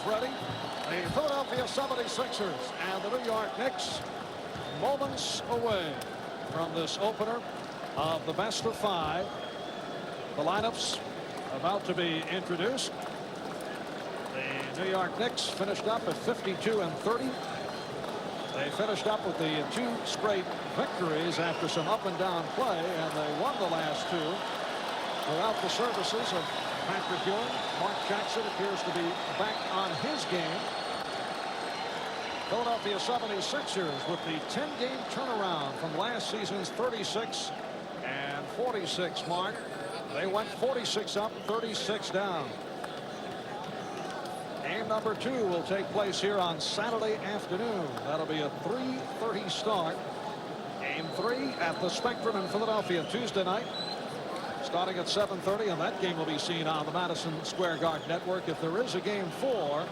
ready. The Philadelphia 76ers and the New York Knicks moments away from this opener of the best of 5. The lineups about to be introduced. The New York Knicks finished up at 52-30. They finished up with the 2 straight victories after some up and down play, and they won the last 2 without the services of Patrick Ewing. Mark Jackson appears to be back on his game. Philadelphia 76ers with the 10-game turnaround from last season's 36 and 46 mark. They went 46 up, 36 down. Game number 2 will take place here on Saturday afternoon. That'll be a 3:30 start. Game 3 at the Spectrum in Philadelphia Tuesday night, starting at 7:30, and that game will be seen on the Madison Square Garden Network. If there is a game 4,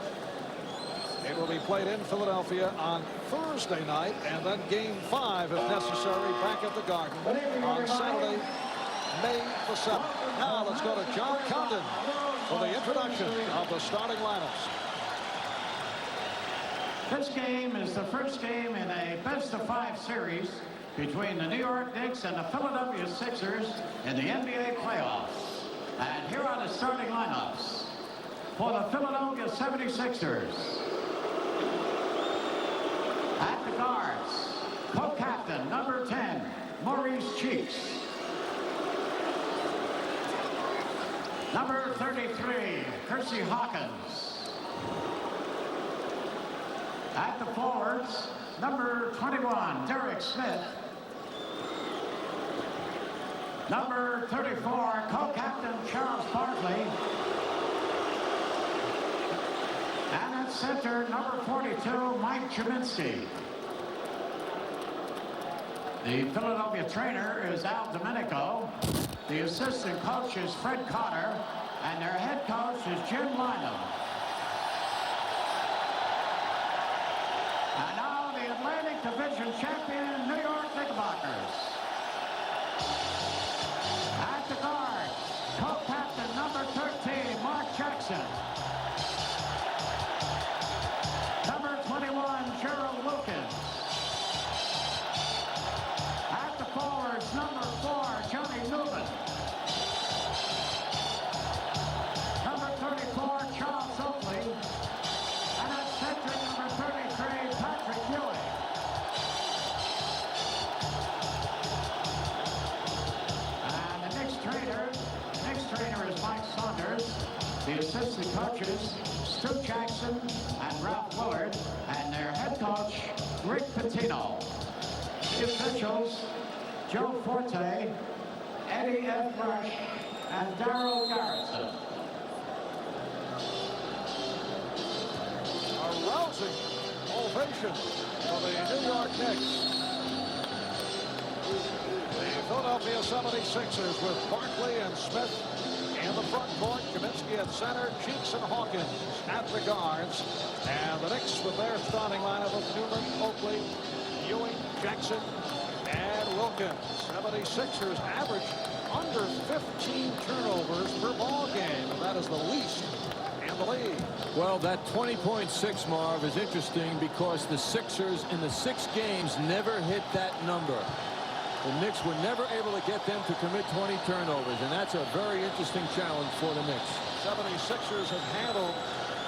it will be played in Philadelphia on Thursday night, and then game 5, if necessary, back at the Garden on Saturday, May the 7th. Now let's go to John Condon for the introduction of the starting lineups. This game is the first game in a best-of-5 series between the New York Knicks and the Philadelphia Sixers in the NBA playoffs. And here are the starting lineups for the Philadelphia 76ers. At the guards, co-captain number 10, Maurice Cheeks. Number 33, Hersey Hawkins. At the forwards, number 21, Derek Smith. Number 34, co-captain Charles Barkley. And at center, number 42, Mike Jaminski. The Philadelphia trainer is Al Domenico. The assistant coach is Fred Cotter, and their head coach is Jim Lynam. And now the Atlantic Division champion, New York Knickerbockers. At the guard, co-captain number 13, Mark Jackson. Number 21, Gerald Wilkins. At the forwards, number 4, Johnny Newman. Number 34, Charles Oakley. And at center, number 33, Patrick Ewing. And the Knicks trainer is Mike Saunders. The assistant coaches, Stu Jackson and Ralph Willard. And their head coach, Rick Pitino. The officials, Joe Forte, Eddie F. Rush, and Darryl Garrison. A rousing ovation for the New York Knicks. The Philadelphia 76ers with Barkley and Smith in the front court, Jaminski at center, Cheeks and Hawkins at the guards, and the Knicks with their starting lineup of Newman, Oakley, Ewing, Jackson, and Wilkins. 76ers average under 15 turnovers per ball game, and that is the least in the league. Well, that 20.6, Marv, is interesting because the Sixers in the 6 games never hit that number. The Knicks were never able to get them to commit 20 turnovers, and that's a very interesting challenge for the Knicks. 76ers have handled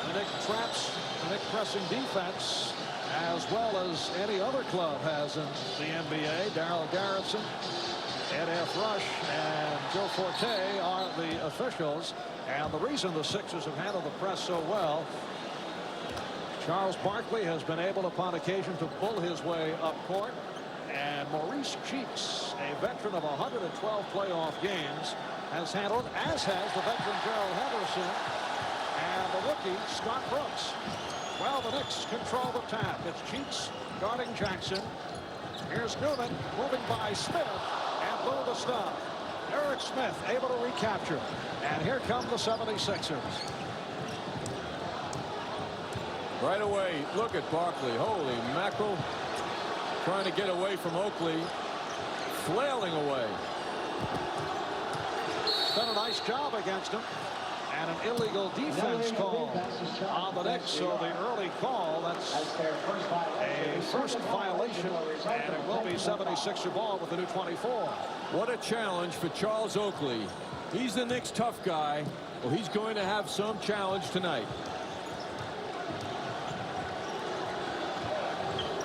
the Knicks traps, the Knicks pressing defense, as well as any other club has in the NBA. Darryl Garrison, Ed F. Rush, and Joe Forte are the officials. And the reason the Sixers have handled the press so well, Charles Barkley has been able upon occasion to bull his way up court. And Maurice Cheeks, a veteran of 112 playoff games, has handled, as has the veteran Gerald Henderson and the rookie Scott Brooks. Well, the Knicks control the tap. It's Cheeks guarding Jackson. Here's Newman moving by Smith and blew the stop. Eric Smith able to recapture. And here come the 76ers. Right away, look at Barkley. Holy mackerel. Trying to get away from Oakley. Flailing away. Done a nice job against him. And an illegal defense call on the Knicks, so the early call, that's a first violation, and it will be 76er ball with the new 24. What a challenge for Charles Oakley. He's the Knicks' tough guy. Well, he's going to have some challenge tonight.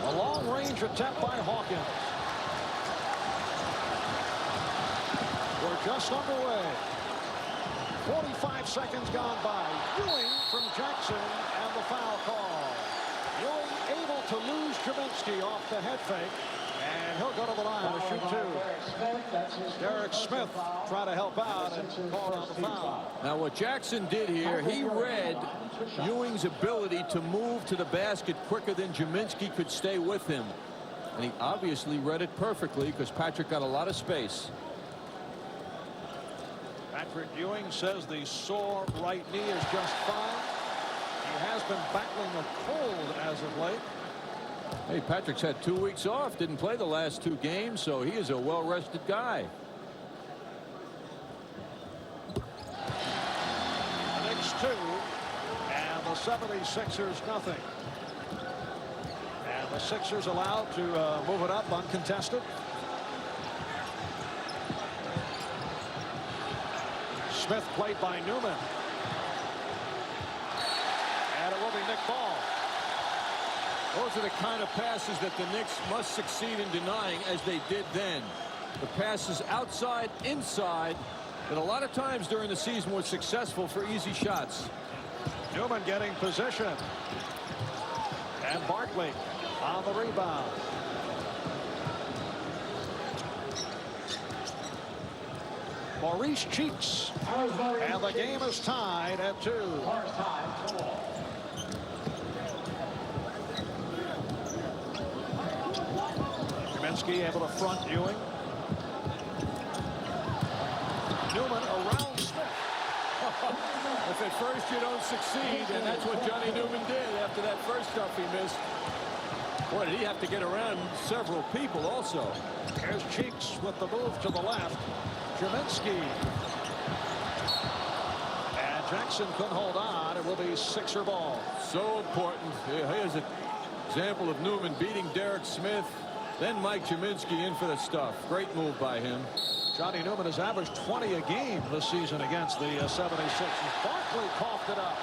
A long-range attempt by Hawkins. We're just underway. 45 seconds gone by. Ewing from Jackson and the foul call. Ewing able to lose Germinski off the head fake. And he'll go to the line to shoot two. Derek Smith try to help out and call on the foul. Now what Jackson did here, he read Ewing's ability to move to the basket quicker than Germinski could stay with him. And he obviously read it perfectly because Patrick got a lot of space. Patrick Ewing says the sore right knee is just fine. He has been battling a cold as of late. Hey, Patrick's had 2 weeks off, didn't play the last 2 games, so he is a well-rested guy. The Knicks 2 and the 76ers nothing. And the Sixers allowed to move it up uncontested. Smith played by Newman. And it will be Nick Ball. Those are the kind of passes that the Knicks must succeed in denying, as they did then. The passes outside, inside, that a lot of times during the season were successful for easy shots. Newman getting position. And Barkley on the rebound. Maurice cheats. And the game is tied at 2. Germinski able to front Ewing. Newman around Smith. If at first you don't succeed, and that's what Johnny Newman did after that first stuff he missed. Boy, did he have to get around several people also. Here's Cheeks with the move to the left. Germinski. And Jackson couldn't hold on. It will be Sixer ball. So important. Here's an example of Newman beating Derek Smith. Then Mike Germinski in for the stuff. Great move by him. Johnny Newman has averaged 20 a game this season against the 76ers. Barkley coughed it up.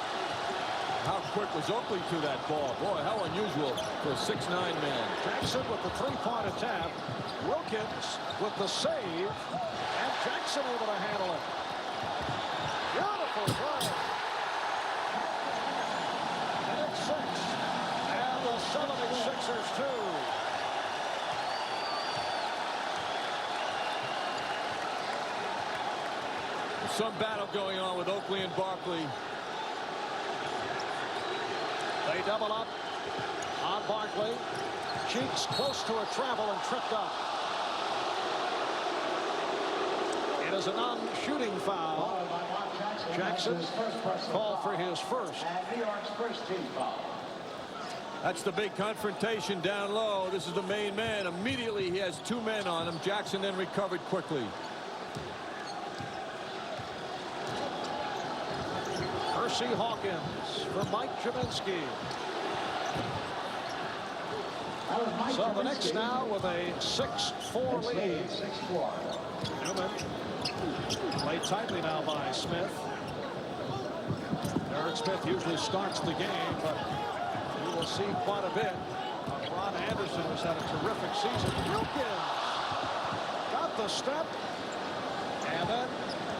How quick was Oakley to that ball? Boy, how unusual for a 6'9" man. Jackson with the three-point attempt. Wilkins with the save. And Jackson able to handle it. Beautiful play. And it's 6. And the 76ers 2. Some battle going on with Oakley and Barkley. They double up on Barkley. Cheeks close to a travel and tripped up. It is a non-shooting foul. Jackson called for his first. That's the big confrontation down low. This is the main man. Immediately he has 2 men on him. Jackson then recovered quickly. Hersey Hawkins for Mike Germinski. So the Knicks now with a 6-4 lead. Newman played tightly now by Smith. Derek Smith usually starts the game, but we will see quite a bit. Ron Anderson has had a terrific season. Wilkins got the step and then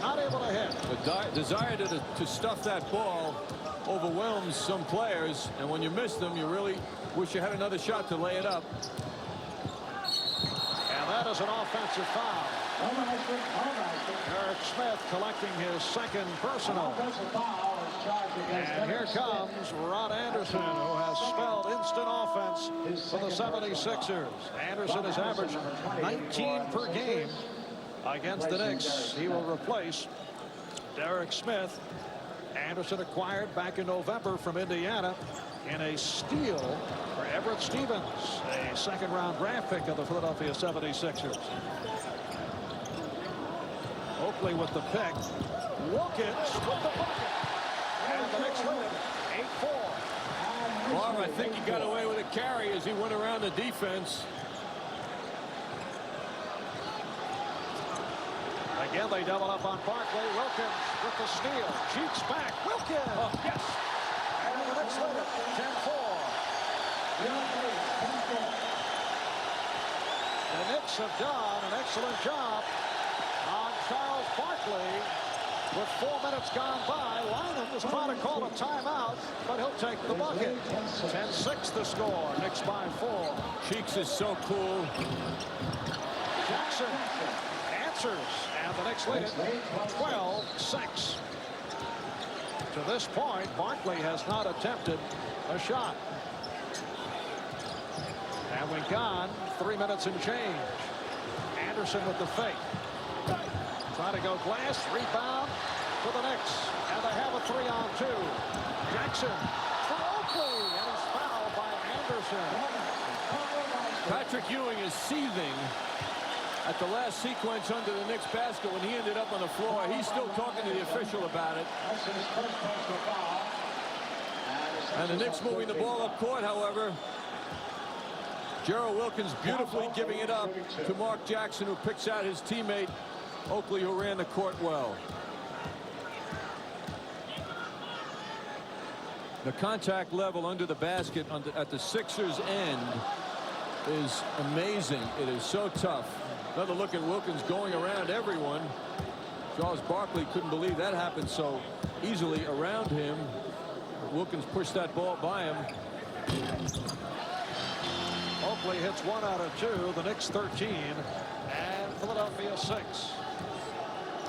not able to hit. The desire to stuff that ball overwhelms some players, and when you miss them, you really wish you had another shot to lay it up. And that is an offensive foul. Derek Smith collecting his second personal. And here comes Ron Anderson, who has spelled instant offense for the 76ers. Anderson has averaged 19 per game against the Knicks. He will replace Derek Smith. Anderson acquired back in November from Indiana in a steal for Everett Stevens, a second-round draft pick of the Philadelphia 76ers. Oakley with the pick. Wilkins with the bucket. And the Knicks win 8-4. Marv, I think he got away with a carry as he went around the defense. Again, they double up on Barkley. Wilkins with the steal. Cheeks back. Wilkins. Oh, yes. And the Knicks lead it. 10-4. The Knicks have done an excellent job on Charles Barkley. With 4 minutes gone by, Lyman is trying to call a timeout, but he'll take the bucket. 10-6 the score. Knicks by 4. Cheeks is so cool. Jackson answers, and the Knicks lead it 12-6. To this point, Barkley has not attempted a shot. And we've gone 3 minutes and change. Anderson with the fake. Trying to go glass, rebound for the Knicks. And they have a 3-on-2. Jackson for Oakley, and he's fouled by Anderson. Patrick Ewing is seething at the last sequence under the Knicks basket when he ended up on the floor. He's still talking to the official about it. And the Knicks moving the ball up court, however. Gerald Wilkins beautifully giving it up to Mark Jackson, who picks out his teammate Oakley, who ran the court well. The contact level under the basket at the Sixers' end is amazing. It is so tough. Another look at Wilkins going around everyone. Charles Barkley couldn't believe that happened so easily around him. But Wilkins pushed that ball by him. Oakley hits 1 out of 2. The Knicks 13 and Philadelphia 6.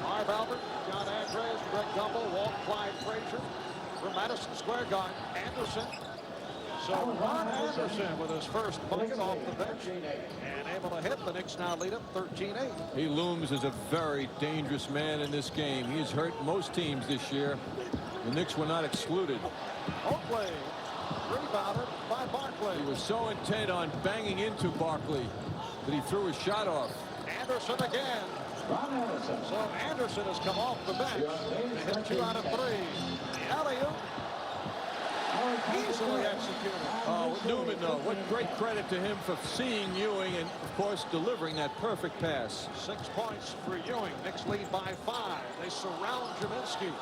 Marv Albert, John Andres, Greg Gumbel, Walt Clyde Frazier from Madison Square Garden. Anderson. So Ron Anderson with his first bucket off the bench and able to hit. The Knicks now lead it 13-8. He looms as a very dangerous man in this game. He's hurt most teams this year. The Knicks were not excluded. Oakley rebounded by Barkley. He was so intent on banging into Barkley that he threw his shot off. Anderson again. So Anderson has come off the bench to hit 2 out of 3. The alley-oop easily executed. Oh, Newman, though, what great credit to him for seeing Ewing and, of course, delivering that perfect pass. 6 points for Ewing. Knicks lead by 5. They surround Jaminski.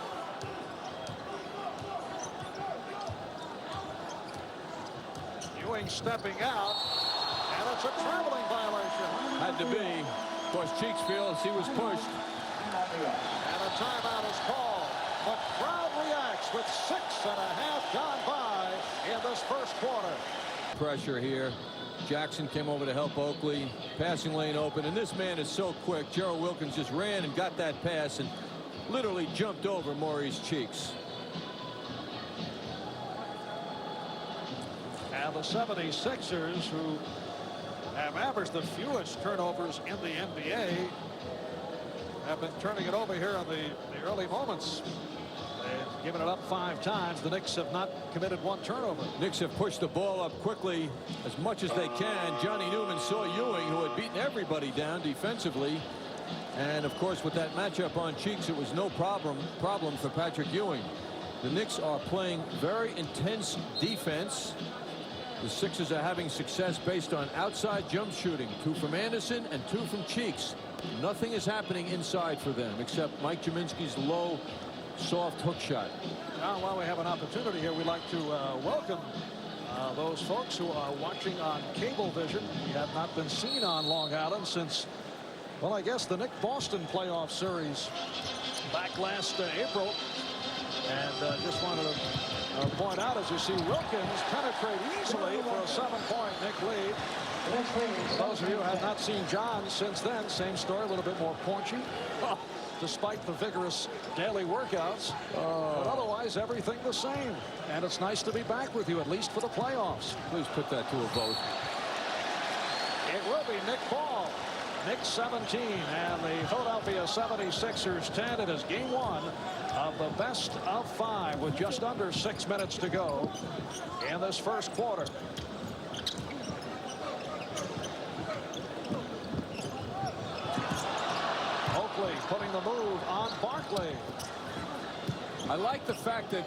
Ewing stepping out, and it's a traveling violation. Had to be. Of course, Cheeks feels he was pushed. And a timeout is called. The crowd reacts with 6.5 gone by in this first quarter. Pressure here. Jackson came over to help Oakley. Passing lane open, and this man is so quick. Gerald Wilkins just ran and got that pass and literally jumped over Maurice Cheeks. And the 76ers, who have averaged the fewest turnovers in the NBA, have been turning it over here in the early moments. They've given it up 5 times. The Knicks have not committed 1 turnover. Knicks have pushed the ball up quickly as much as they can. Johnny Newman saw Ewing, who had beaten everybody down defensively. And, of course, with that matchup on Cheeks, it was no problem for Patrick Ewing. The Knicks are playing very intense defense. The Sixers are having success based on outside jump shooting. 2 from Anderson and 2 from Cheeks. Nothing is happening inside for them except Mike Jaminski's low, soft hook shot. Now, while we have an opportunity here, we'd like to welcome those folks who are watching on cable vision. We have not been seen on Long Island since, well, I guess the Knick-Boston playoff series back last April. And just wanted to point out, as you see, Wilkins penetrate easily for a 7-point Knick lead. For those of you who have not seen John since then, same story, a little bit more paunchy, despite the vigorous daily workouts. But otherwise, everything the same. And it's nice to be back with you, at least for the playoffs. Please put that to a vote. It will be Knick ball. Knicks 17 and the Philadelphia 76ers 10. It is game 1 of the best of 5 with just under 6 minutes to go in this first quarter. Oakley putting the move on Barkley. I like the fact that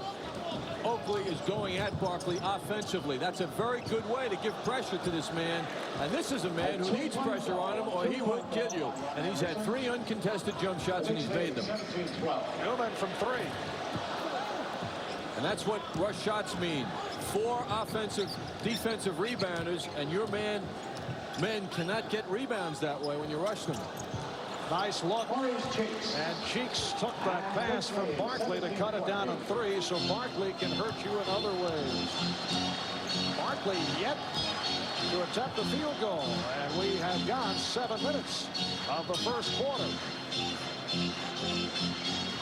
Oakley is going at Barkley offensively. That's a very good way to give pressure to this man. And this is a man who needs pressure on him or he will kill you. And he's had 3 uncontested jump shots and he's made them. Newman from 3. And that's what rush shots mean. 4 offensive, defensive rebounders, and your men cannot get rebounds that way when you rush them. Nice look. And Cheeks took that pass from Barkley to cut it down to 3, so Barkley can hurt you in other ways. Barkley yet to attempt the field goal, and we have gone 7 minutes of the first quarter.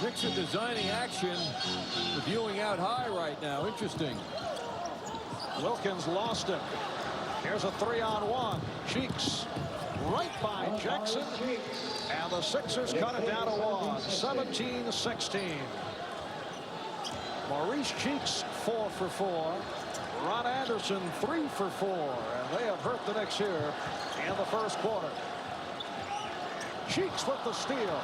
Knicks are designing action, viewing out high right now. Interesting. Wilkins lost it. Here's a 3-on-1. Cheeks right by Jackson, and the Sixers cut it down to 1. 17-16. Maurice Cheeks 4 for 4. Ron Anderson 3 for 4, and they have hurt the Knicks here in the first quarter. Cheeks with the steal,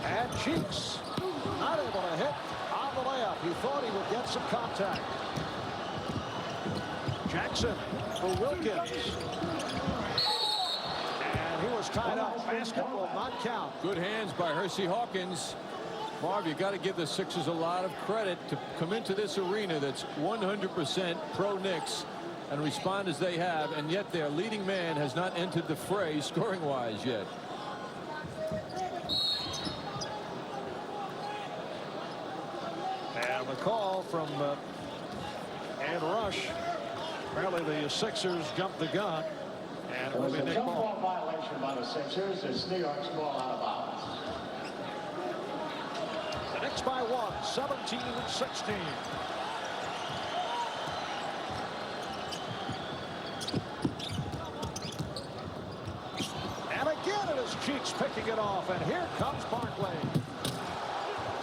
and Cheeks not able to hit on the layup. He thought he would get some contact. Jackson for Wilkins, and he was tied up. Basket will not count. Good hands by Hersey Hawkins. Marv, you got to give the Sixers a lot of credit to come into this arena that's 100% pro Knicks and respond as they have, and yet their leading man has not entered the fray scoring wise yet. And the call from Ed Rush. Apparently the Sixers jumped the gun, and it will be Nick Ball. Violation by the Sixers. It's New York's ball out of bounds. The Knicks by 1, 17-16. And again it is Cheeks picking it off, and here comes Barkley.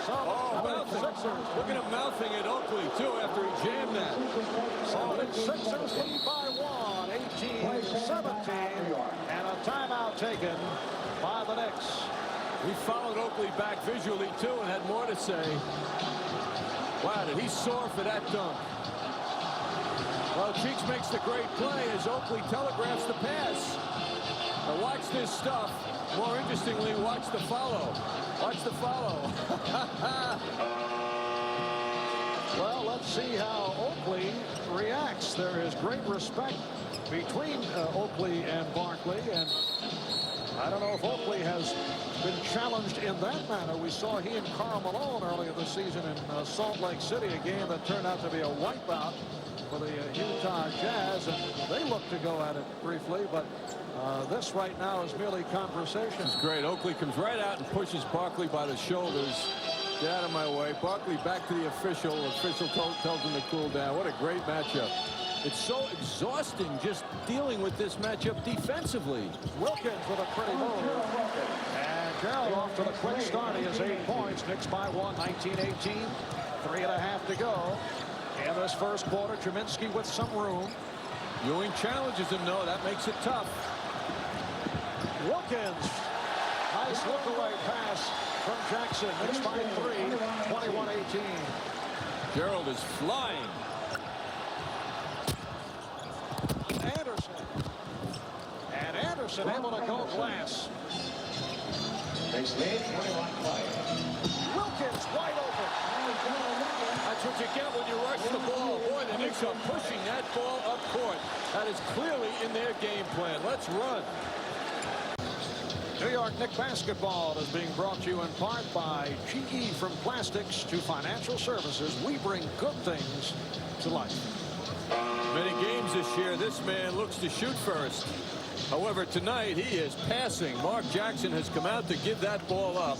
So Sixers. Look at him mouthing at Oakley too after he jammed that. So the Sixers lead by 1, 18-17, and a timeout taken by the Knicks. We followed Oakley back visually too and had more to say. Wow, did he soar for that dunk. Well, Cheeks makes the great play as Oakley telegraphs the pass. Now watch this stuff. More interestingly, watch the follow. Watch the follow. Well, let's see how Oakley reacts. There is great respect between Oakley and Barkley, and I don't know if Oakley has been challenged in that manner. We saw he and Karl Malone earlier this season in Salt Lake City, a game that turned out to be a wipeout for the Utah Jazz, and they looked to go at it briefly, but this right now is merely conversation. It's great. Oakley comes right out and pushes Barkley by the shoulders. Get out of my way. Barkley back to the official. Official tells him to cool down. What a great matchup. It's so exhausting just dealing with this matchup defensively. Wilkins with a pretty move. And Gerald off to the quick start. He has 8 points. Knicks by 1, 19-18. 3.5 to go in this first quarter. Treminsky with some room. Ewing challenges him, though. That makes it tough. Wilkins. Nice look-away pass from Jackson. Knicks by 3, 21-18. Gerald is flying. Anderson able to go glass. Knicks lead 21 play. Wilkins wide open. That's what you get when you rush the ball. Boy, the Knicks are pushing that ball up court. That is clearly in their game plan. Let's run. New York Knicks basketball is being brought to you in part by GE. From plastics to financial services, we bring good things to life. Many games this year, this man looks to shoot first. However, tonight he is passing. Mark Jackson has come out to give that ball up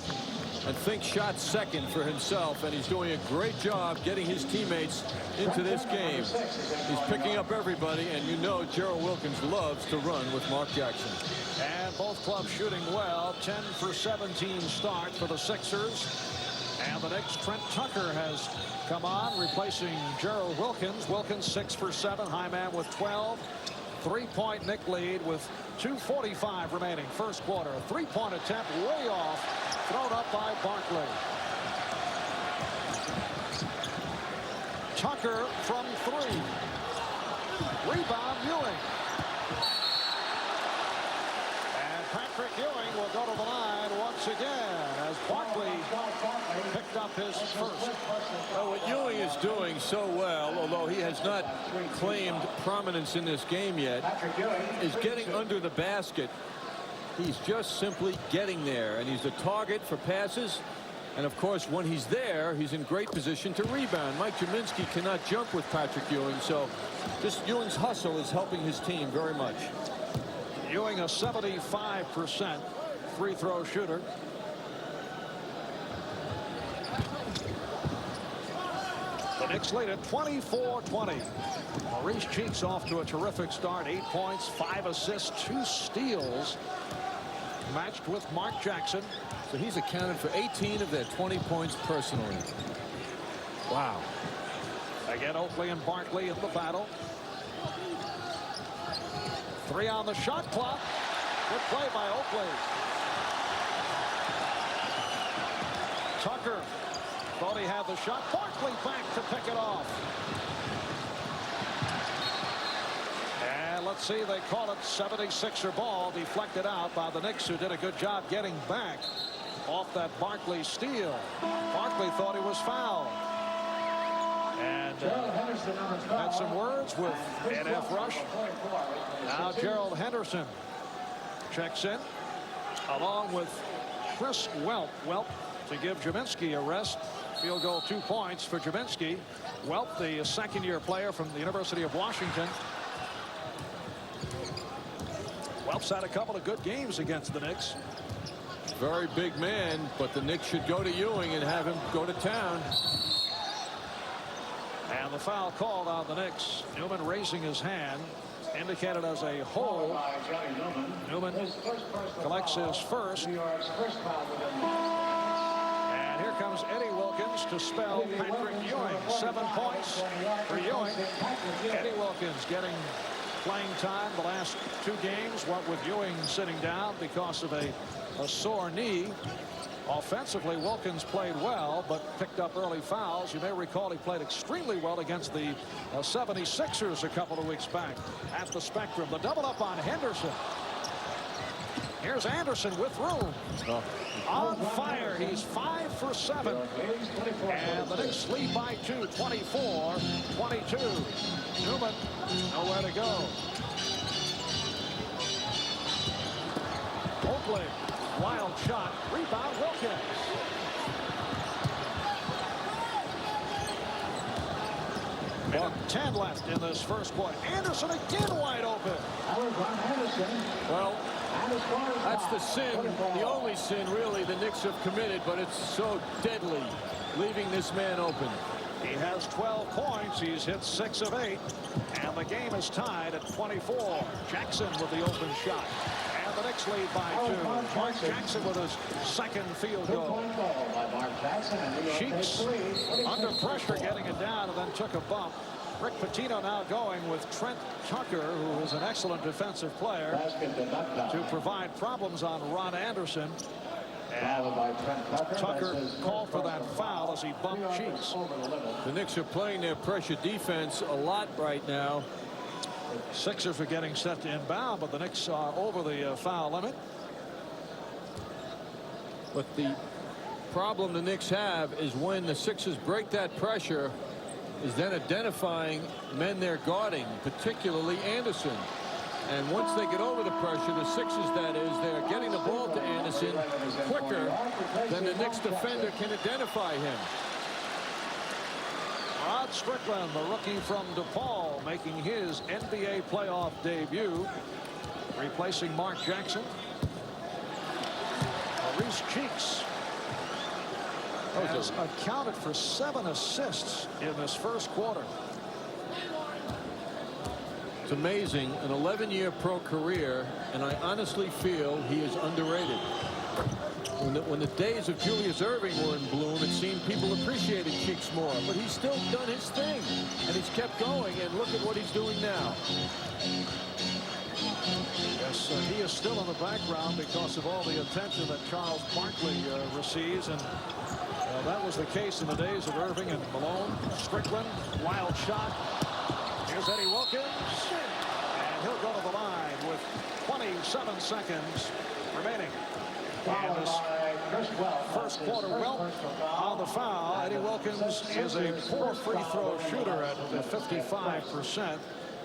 and think shot second for himself, and he's doing a great job getting his teammates into this game. He's picking up everybody, and you know Gerald Wilkins loves to run with Mark Jackson. And both clubs shooting well. 10 for 17 start for the Sixers. And the Knicks, Trent Tucker has come on, replacing Gerald Wilkins. Wilkins 6 for 7. High man with 12. 3-point Knick lead with 2:45 remaining. First quarter. A 3-point attempt way off. Thrown up by Barkley. Tucker from 3. Rebound, Ewing. And Patrick Ewing will go to the line once again as Barkley picked up his first. Well, what Ewing is doing so well, although he has not claimed prominence in this game yet, is getting under the basket. He's just simply getting there, and he's the target for passes. And of course, when he's there, he's in great position to rebound. Mike Gminski cannot jump with Patrick Ewing, so just Ewing's hustle is helping his team very much. Ewing, a 75% free throw shooter. The Knicks lead at 24-20. Maurice Cheeks off to a terrific start. 8 points, 5 assists, 2 steals. Matched with Mark Jackson. So he's accounted for 18 of their 20 points personally. Wow. Again, Oakley and Barkley in the battle. 3 on the shot clock. Good play by Oakley. Tucker thought he had the shot. Barkley back to pick it off. And let's see, they call it 76er ball, deflected out by the Knicks, who did a good job getting back off that Barkley steal. Barkley thought he was fouled. And had some words with NF Rush. Now Gerald Henderson checks in along with Chris Welp. Welp to give Gminski a rest. Field goal, 2 points for Gminski. Welp, the second-year player from the University of Washington. Welp's had a couple of good games against the Knicks. Very big man, but the Knicks should go to Ewing and have him go to town. And the foul called on the Knicks. Newman raising his hand, indicated as a hold. Newman collects his first. And here comes Eddie Wilkins to spell Patrick Ewing. 7 points for Ewing. Eddie Wilkins getting playing time the last 2 games, what with Ewing sitting down because of a sore knee. Offensively, Wilkins played well, but picked up early fouls. You may recall he played extremely well against the 76ers a couple of weeks back at the Spectrum. The double up on Henderson. Here's Anderson with room. On fire. He's 5 for 7. And the Knicks lead by 2, 24-22. Newman, nowhere to go. Oakley, wild shot. Rebound, Wilkins. And 10 left in this first quarter. Anderson again wide open. Well, that's the sin, the only sin really the Knicks have committed, but it's so deadly, leaving this man open. He has 12 points. He's hit 6 of 8. And the game is tied at 24. Jackson with the open shot. And the Knicks lead by 2. Mark Jackson with his second field goal. Cheeks under pressure getting it down and then took a bump. Rick Pitino now going with Trent Tucker, who is an excellent defensive player, to provide problems on Ron Anderson. And Tucker called for that foul as he bumped Cheeks. The Knicks are playing their pressure defense a lot right now. Sixers are getting set to inbound, but the Knicks are over the foul limit. But the problem the Knicks have is when the Sixers break that pressure, is then identifying men they're guarding, particularly Anderson. And once they get over the pressure, the Sixers, that is, they're getting the ball to Anderson quicker than the Knicks defender can identify him. Rod Strickland, the rookie from DePaul, making his NBA playoff debut, replacing Mark Jackson. Maurice Cheeks has accounted for 7 assists in this first quarter. It's amazing, an 11-year pro career, and I honestly feel he is underrated. When the days of Julius Erving were in bloom, it seemed people appreciated Cheeks more, but he's still done his thing, and he's kept going, and look at what he's doing now. Yes, he is still in the background because of all the attention that Charles Barkley receives, and that was the case in the days of Irving and Malone. Strickland, wild shot. Here's Eddie Wilkins, and he'll go to the line with 27 seconds remaining. And this first quarter, on the foul. Eddie Wilkins is a poor free throw shooter at 55%,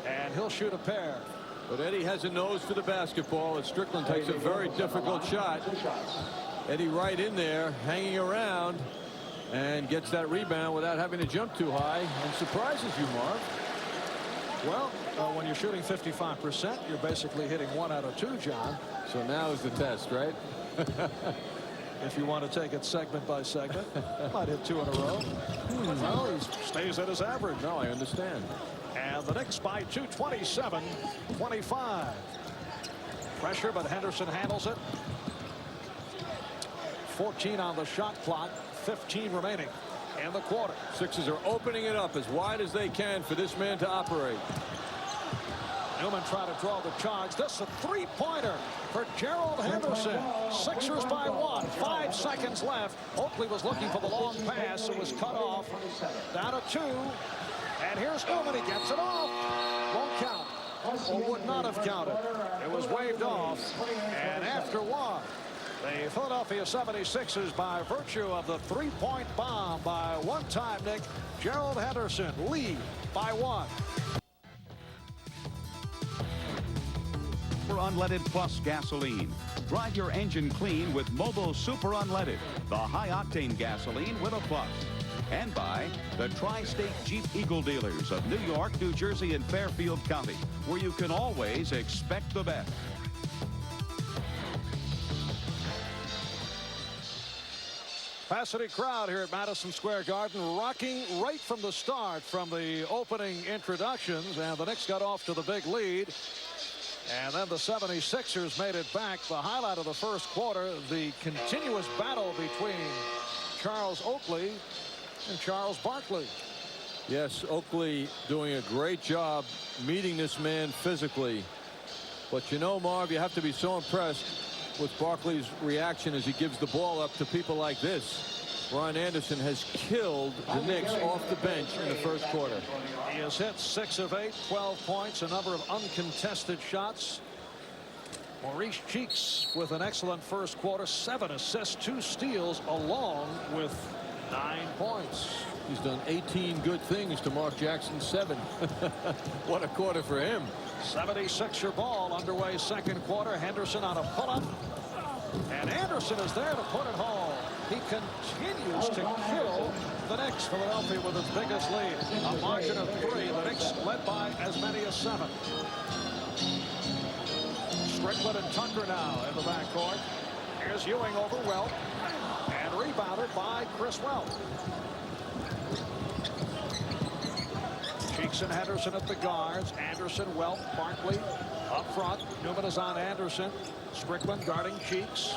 and he'll shoot a pair. But Eddie has a nose for the basketball, and Strickland takes a very difficult shot. Eddie right in there, hanging around, and gets that rebound without having to jump too high, and surprises you, Marv. Well, when you're shooting 55%, you're basically hitting 1 out of 2, John. So now is the test, right? If you want to take it segment by segment, might hit 2 in a row. Well, he stays at his average. No, I understand. And the Knicks by 2, 27-25. Pressure, but Henderson handles it. 14 on the shot clock, 15 remaining in the quarter. Sixers are opening it up as wide as they can for this man to operate. Newman tried to draw the charge. This is a three-pointer for Gerald Henderson. Sixers by 1. 5 seconds left. Oakley was looking for the long pass. It was cut off. Down to 2. And here's Newman. He gets it off. Won't count. Or would not have counted. It was waved off. And after 1, the Philadelphia 76ers, by virtue of the three-point bomb by one-time Nick, Gerald Henderson, lead by 1. Super Unleaded Plus gasoline. Drive your engine clean with Mobil Super Unleaded, the high-octane gasoline with a plus. And by the Tri-State Jeep Eagle dealers of New York, New Jersey, and Fairfield County, where you can always expect the best. Capacity crowd here at Madison Square Garden, rocking right from the start, from the opening introductions, and the Knicks got off to the big lead. And then the 76ers made it back. The highlight of the first quarter, the continuous battle between Charles Oakley and Charles Barkley. Yes, Oakley doing a great job meeting this man physically. But you know, Marv, you have to be so impressed with Barkley's reaction as he gives the ball up to people like this. Ron Anderson has killed the Knicks off the bench in the first quarter. He has hit 6 of 8, 12 points, a number of uncontested shots. Maurice Cheeks with an excellent first quarter, 7 assists, 2 steals, along with 9 points. He's done 18 good things to Mark Jackson's 7. What a quarter for him. 76er ball underway, second quarter. Henderson on a pull-up, and Anderson is there to put it home. He continues to kill the Knicks. Philadelphia with its biggest lead, a margin of 3. The Knicks led by as many as 7. Strickland and Tucker now in the backcourt. Here's Ewing over Welp, and rebounded by Chris Welp. Cheeks and Henderson at the guards. Anderson, Welp, Barkley up front. Newman is on Anderson. Strickland guarding Cheeks.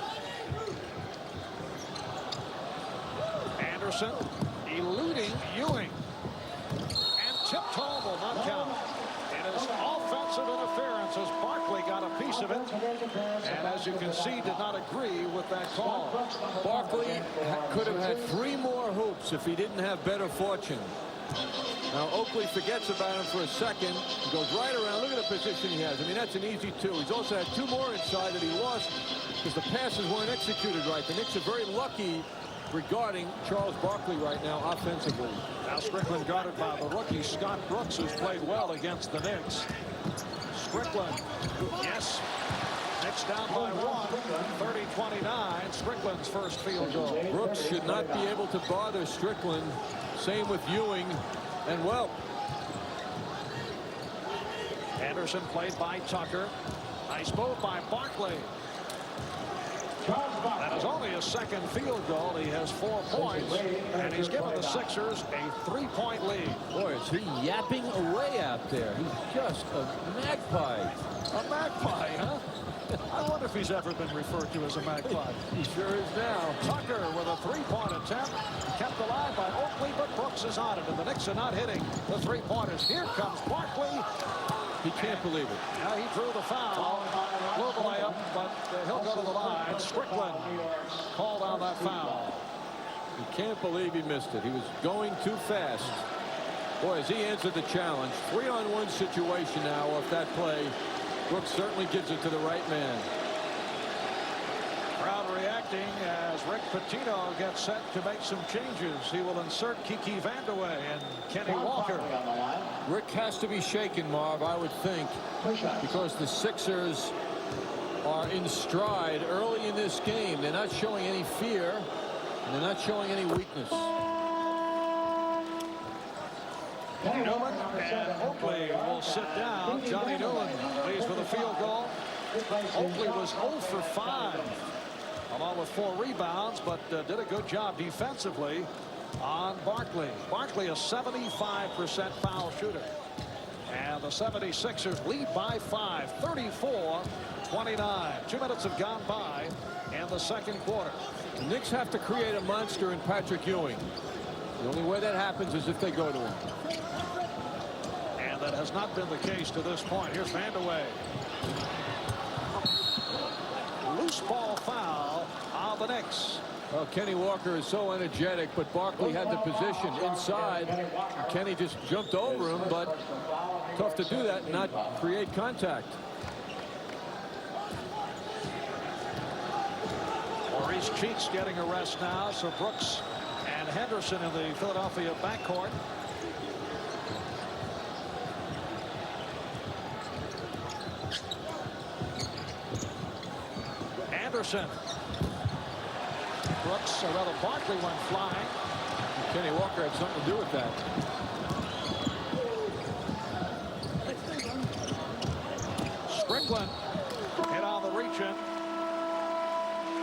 Anderson eluding Ewing. And tipped home will not count. It is offensive interference as Barkley got a piece of it. And as you can see, did not agree with that call. Barkley could have had 3 more hoops if he didn't have better fortune. Now Oakley forgets about him for a second. He goes right around. Look at the position he has. I mean, that's an easy 2. He's also had 2 more inside that he lost because the passes weren't executed right. The Knicks are very lucky regarding Charles Barkley right now offensively. Now Strickland guarded by the rookie Scott Brooks, who's played well against the Knicks. Strickland, yes. Knicks down by 1, 30-29. Strickland's first field goal. Brooks should not be able to bother Strickland. Same with Ewing and Welp. Anderson played by Tucker. Nice move by Barkley. That is only his second field goal. He has 4 points, and he's given the Sixers a 3-point lead. Boy, is he yapping away out there. He's just a magpie. A magpie, huh? I wonder if he's ever been referred to as a magpie. He sure is now. Tucker with a 3-point attempt. Kept alive by Oakley, but Brooks is on it, and the Knicks are not hitting the 3-pointers. Here comes Barkley. He can't believe it. Now he drew the foul. Blew the layup, but he'll go to the line. Strickland called on that foul. He can't believe he missed it. He was going too fast. Boy, as he answered the challenge, 3-on-1 situation now off that play. Brooks certainly gives it to the right man. Crowd reacting as Rick Pitino gets set to make some changes. He will insert Kiki Vandeweghe and Kenny Walker. Rick has to be shaken, Marv, I would think, because the Sixers are in stride early in this game. They're not showing any fear, and they're not showing any weakness. Newman and Oakley will sit down. Johnny Newman leads with a field goal. Oakley was 0 for 5, along with 4 rebounds, but did a good job defensively on Barkley. Barkley, a 75% foul shooter. And the 76ers lead by 5, 34-29. 2 minutes have gone by in the second quarter. The Knicks have to create a monster in Patrick Ewing. The only way that happens is if they go to him. And that has not been the case to this point. Here's Vandeweghe. Loose ball foul on the Knicks. Well, Kenny Walker is so energetic, but Barkley had the position inside. Kenny just jumped over him, but tough to do that and not create contact. Maurice Cheeks getting a rest now, so Brooks and Henderson in the Philadelphia backcourt. Anderson. Brooks, or rather Barkley went flying. Kenny Walker had something to do with that. Strickland hit on the reach-in.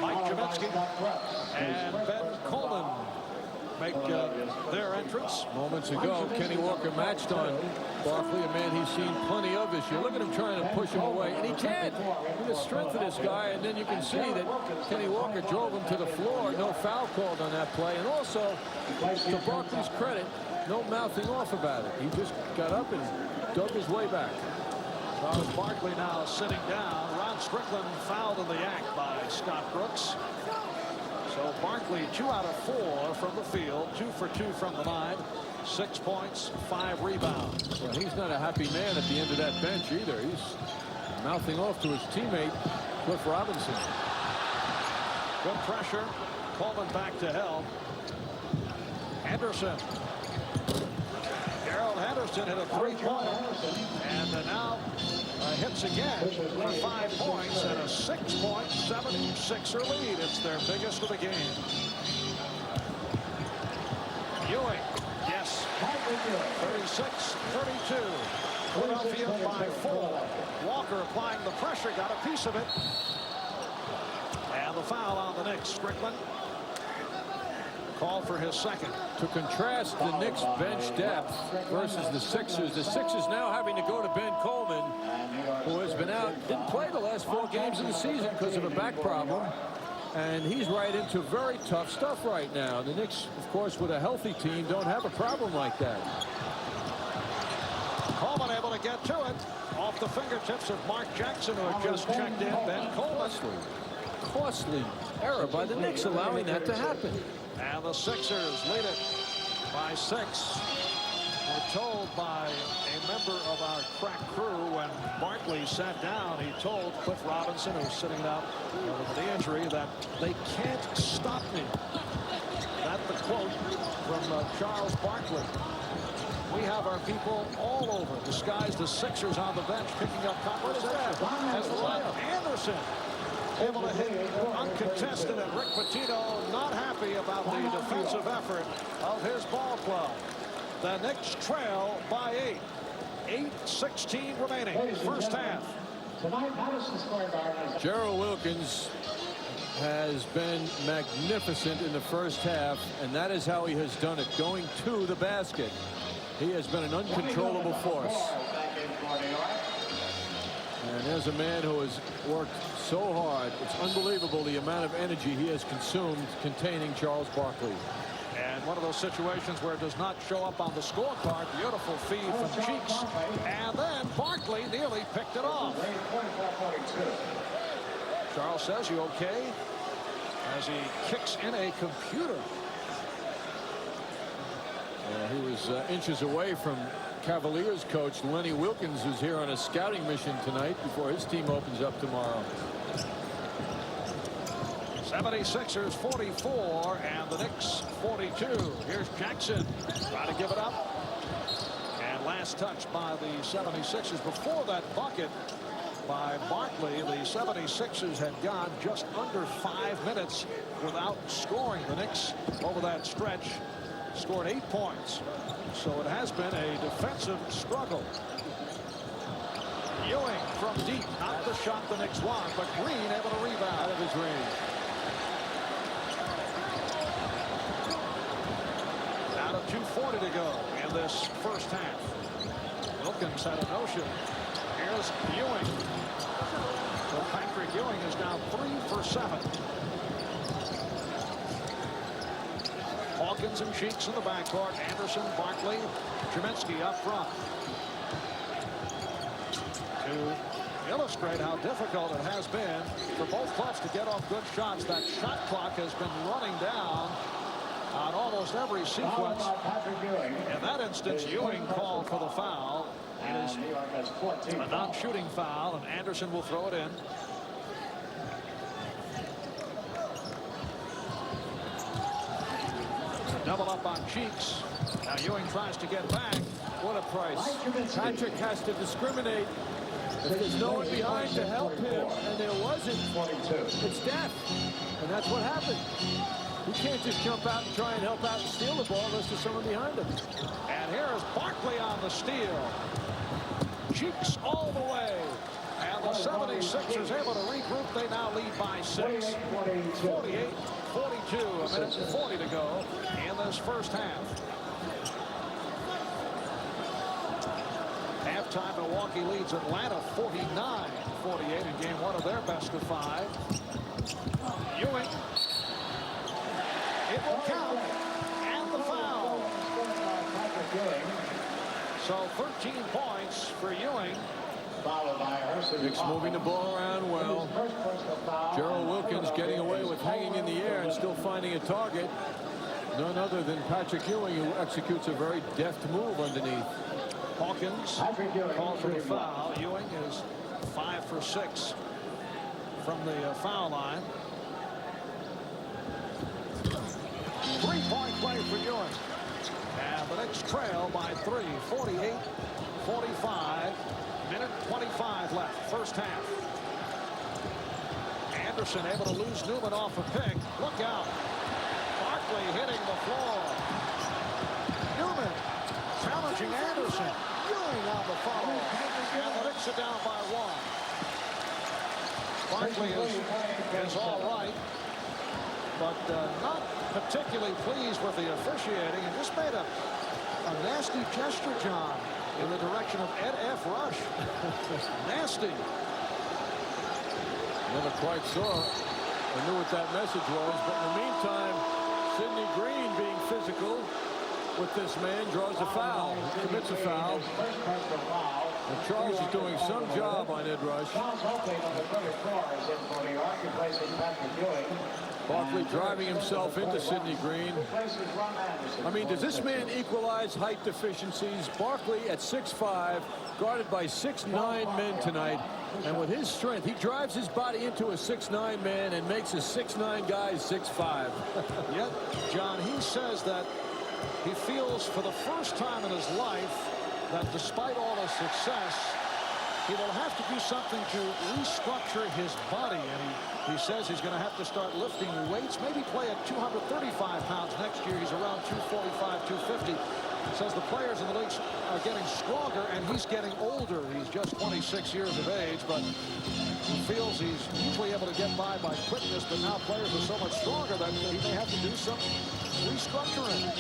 Mike GMSC and Ben Coleman make their entrance. Moments ago, Kenny Walker matched on Barkley, a man he's seen plenty of this year. Look at him trying to push him away, and he can't. With the strength of this guy, and then you can see that Kenny Walker drove him to the floor. No foul called on that play, and also, to Barkley's credit, no mouthing off about it. He just got up and dug his way back. Barkley now sitting down. Ron Strickland fouled in the act by Scott Brooks. So Barkley 2 out of 4 from the field, 2 for 2 from the line, 6 points, 5 rebounds. Well, he's not a happy man at the end of that bench either. He's mouthing off to his teammate Cliff Robinson. Good pressure. Coleman back to help. Henderson. Gerald Henderson hit a 3-pointer, and now hits again for 5 points and a 6-point 76er lead. It's their biggest of the game. Ewing, yes, 36-32. Philadelphia by 4. Walker applying the pressure, got a piece of it. And the foul on the Knicks. Strickland called for his second. To contrast the Knicks bench depth versus the Sixers now having to go to Ben Coleman, who has been out, didn't play the last 4 games of the season because of a back problem, and he's right into very tough stuff right now. The Knicks, of course, with a healthy team, don't have a problem like that. Coleman able to get to it off the fingertips of Mark Jackson, who had just checked in. Ben Coleman. Costly error by the Knicks allowing that to happen. And the Sixers lead it by 6. We're told by a member of our crack crew when Barkley sat down, he told Cliff Robinson, who's sitting out with the injury, that they can't stop me. That's the quote from Charles Barkley. We have our people all over, disguised as Sixers on the bench, picking up conversation. As Ron Anderson able to hit uncontested, and Rick Pitino not happy about the defensive effort of his ball club. The Knicks trail by 8. 8:16 remaining. First half. Gerald Wilkins has been magnificent in the first half, and that is how he has done it, going to the basket. He has been an uncontrollable force. And there's a man who has worked so hard. It's unbelievable the amount of energy he has consumed containing Charles Barkley. And one of those situations where it does not show up on the scorecard. Beautiful feed from Cheeks. And then Barkley nearly picked it off. Charles says, "You okay?" as he kicks in a computer. He was inches away from Cavaliers coach Lenny Wilkins, who's here on a scouting mission tonight before his team opens up tomorrow. 76ers 44 and the Knicks 42. Here's Jackson trying to give it up. And last touch by the 76ers. Before that bucket by Barkley, the 76ers had gone just under 5 minutes without scoring. The Knicks over that stretch scored 8 points. So it has been a defensive struggle. Ewing from deep, not the shot the Knicks want, but Green able to rebound Out of his range. Out of 2:40 to go in this first half. Wilkins had a notion. Here's Ewing. So Patrick Ewing is now 3 for 7. Hawkins and Cheeks in the backcourt. Anderson, Barkley, Treminsky up front. To illustrate how difficult it has been for both clubs to get off good shots, that shot clock has been running down on almost every sequence. In that instance, Ewing called for the foul. It is a non-shooting foul, and Anderson will throw it in. Double up on Cheeks. Now Ewing tries to get back. What a price. Patrick has to discriminate. If there's no one behind to help him, and there wasn't, it's death. And that's what happened. He can't just jump out and try and help out and steal the ball unless there's someone behind him. And here is Barkley on the steal. Cheeks all the way. And the 76ers able to regroup. They now lead by 6. 48-42. A minute and 40 to go in this first half. Halftime, Milwaukee leads Atlanta 49-48 in game 1 of their best of 5. Ewing. It will count. And the foul. So 13 points for Ewing. Knicks moving the ball around well. Gerald Wilkins getting away with hanging in the air and still finding a target. None other than Patrick Ewing, who executes a very deft move underneath. Hawkins called for the foul. Ewing is 5 for 6 from the foul line. 3-point play for Ewing. And the Knicks trail by 3, 48-45. Minute 25 left, first half. Anderson able to lose Newman off a pick. Look out. Barkley hitting the floor. Newman challenging Anderson. Ewing on the follow. And the Knicks are down by 1. Barkley is all right, but not particularly pleased with the officiating, and just made a nasty gesture, John, in the direction of Ed F. Rush. Nasty. Never quite saw it. I knew what that message was, but in the meantime, Sidney Green being physical with this man draws a foul. He commits a foul. And Charles is doing some job on Ed Rush. Barkley driving himself into Sidney Green. I mean, does this man equalize height deficiencies? Barkley at 6'5", guarded by 6'9" men tonight. And with his strength, he drives his body into a 6'9" man and makes a 6'9" guy 6'5". Yet, John, he says that he feels for the first time in his life that despite all his success, he will have to do something to restructure his body. And he says he's going to have to start lifting weights, maybe play at 235 pounds next year. He's around 245, 250. Says the players in the league are getting stronger, and he's getting older. He's just 26 years of age, but he feels he's usually able to get by quickness, but now players are so much stronger that he may have to do some restructuring.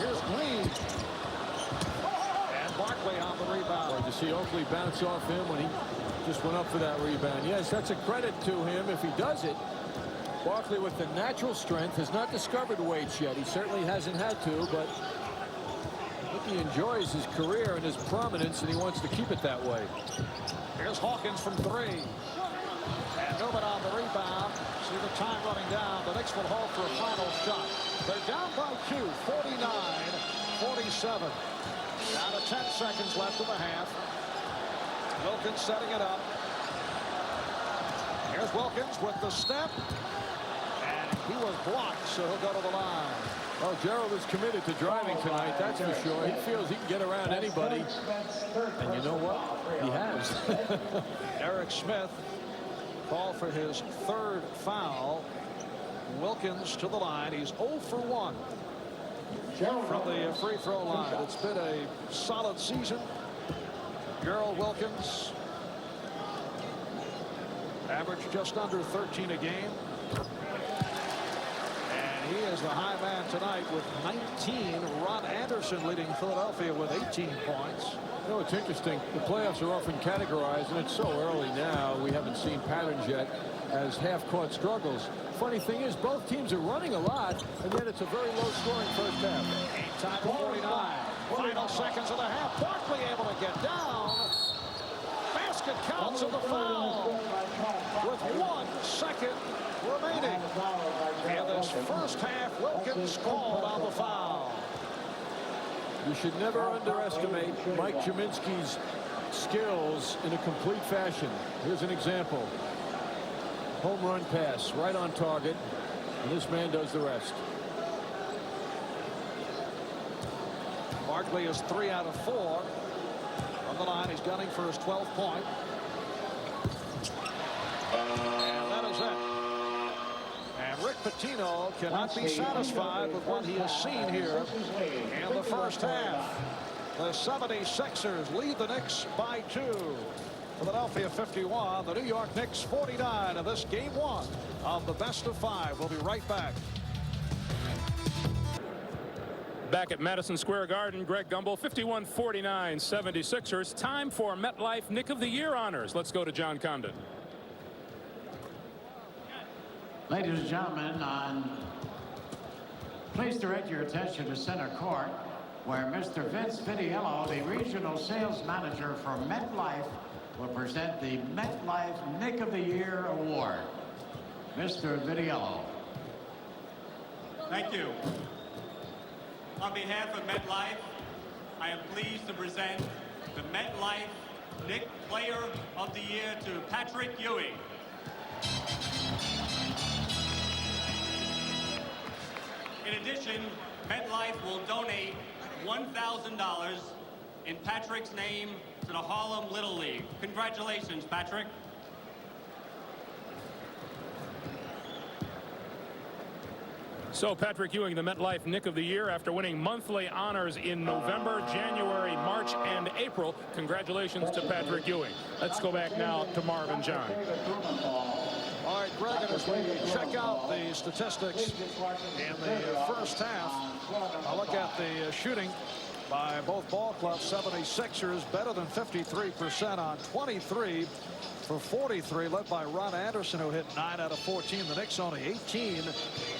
Here's Green. And Barkley on the rebound. Did you see Oakley bounce off him when he just went up for that rebound? Yes, that's a credit to him if he does it. Barkley, with the natural strength, has not discovered weights yet. He certainly hasn't had to, but I think he enjoys his career and his prominence, and he wants to keep it that way. Here's Hawkins from three. And Newman on the rebound. See the time running down. The Knicks will hold for a final shot. They're down by 2, 49-47. Down to 10 seconds left of the half. Wilkins setting it up. Here's Wilkins with the step. And he was blocked, so he'll go to the line. Well, Gerald is committed to driving tonight, that's for sure. He feels he can get around anybody. And you know what? He has. Eric Smith called for his third foul. Wilkins to the line. He's 0 for 1 from the free throw line. It's been a solid season. Gerald Wilkins averaged just under 13 a game. And he is the high man tonight with 19. Ron Anderson leading Philadelphia with 18 points. You know, it's interesting. The playoffs are often categorized, and it's so early now, we haven't seen patterns yet, as half-court struggles. Funny thing is, both teams are running a lot, and yet it's a very low-scoring first half. Time for 49. Final seconds of the half. Barkley able to get down. Basket counts of the foul with 1 second remaining. In this first half, Wilkins called on the foul. You should never underestimate Mike Jaminski's skills in a complete fashion. Here's an example. Home run pass, right on target, and this man does the rest. Barkley is 3 out of 4. On the line, he's gunning for his 12th point. And that is it. And Rick Pitino cannot be satisfied with what he has seen here in the first half. The 76ers lead the Knicks by 2. Philadelphia 51, the New York Knicks 49 of this game 1 of the best of 5. We'll be right back. Back at Madison Square Garden, Greg Gumbel, 51-49 76ers. Time for MetLife Knick of the Year honors. Let's go to John Condon. Ladies and gentlemen, please direct your attention to center court, where Mr. Vince Vitiello, the regional sales manager for MetLife, will present the MetLife Knick of the Year award. Mr. Vitiello. Thank you. On behalf of MetLife, I am pleased to present the MetLife Knick Player of the Year to Patrick Ewing. In addition, MetLife will donate $1,000 in Patrick's name to the Harlem Little League. Congratulations, Patrick. So Patrick Ewing, the MetLife Knick of the Year, after winning monthly honors in November, January, March, and April. Congratulations to Patrick Ewing. Let's go back now to Marvin John. All right, Greg, and as we check out the statistics in the first half, I'll look at the shooting by both ball clubs. 76ers better than 53% on 23 for 43, led by Ron Anderson, who hit 9 out of 14. The Knicks only 18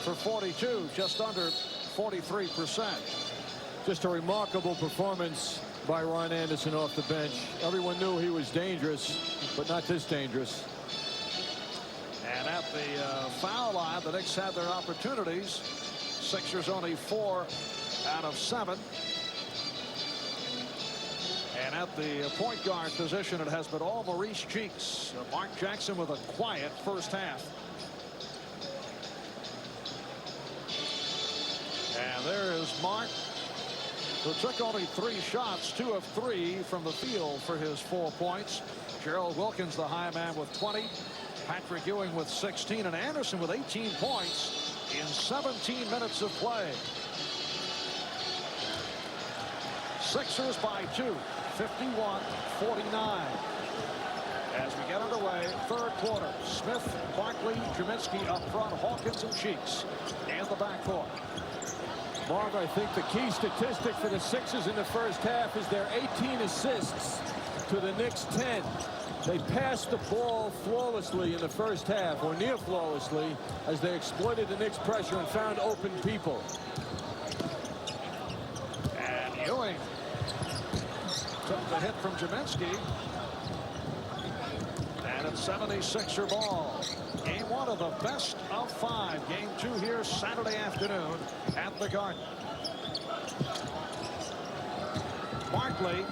for 42, just under 43%. Just a remarkable performance by Ron Anderson off the bench. Everyone knew he was dangerous, but not this dangerous. And at the foul line, the Knicks had their opportunities. Sixers only 4 out of 7. And at the point guard position, it has been all Maurice Cheeks. Mark Jackson with a quiet first half. And there is Mark, who took only 3 shots, 2 of 3 from the field for his 4 points. Gerald Wilkins, the high man, with 20. Patrick Ewing with 16, and Anderson with 18 points in 17 minutes of play. Sixers by 2, 51-49. As we get underway, third quarter, Smith, Barkley, Jaminski up front, Hawkins and Cheeks in the backcourt. Marv, I think the key statistic for the Sixers in the first half is their 18 assists to the Knicks 10. They passed the ball flawlessly in the first half, or near flawlessly, as they exploited the Knicks' pressure and found open people. And Ewing took the hit from GMSC. And it's 76er ball. Game 1 of the best of 5. Game 2 here Saturday afternoon at the Garden. Barkley,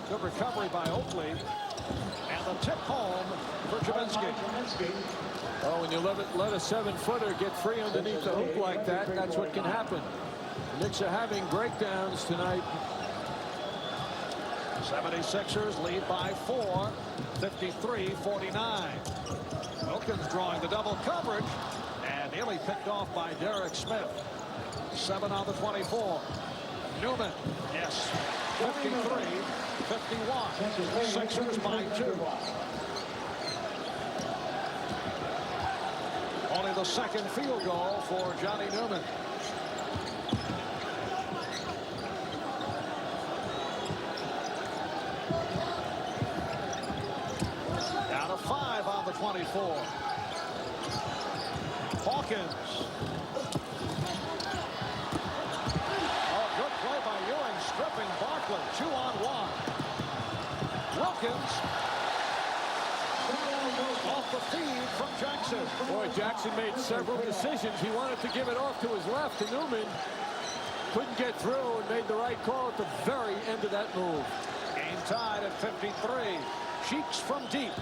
good recovery by Oakley. And the tip home for GMSC. Oh, when you let a 7-footer get free underneath the hoop like that, that's what can happen. The Knicks are having breakdowns tonight. 76ers lead by 4, 53-49. Wilkins drawing the double coverage and nearly picked off by Derek Smith. 7 on the 24. Newman, yes, 53-51. Sixers by 2. Only the second field goal for Johnny Newman. Down to 5 on the 24. Hawkins. Oh, good play by Ewing, stripping Barkley. 2-on-1. Wilkins. Off the feed from Jackson. Boy, Jackson made several decisions. He wanted to give it off to his left to Newman. Couldn't get through and made the right call at the very end of that move. Game tied at 53. Cheeks from deep.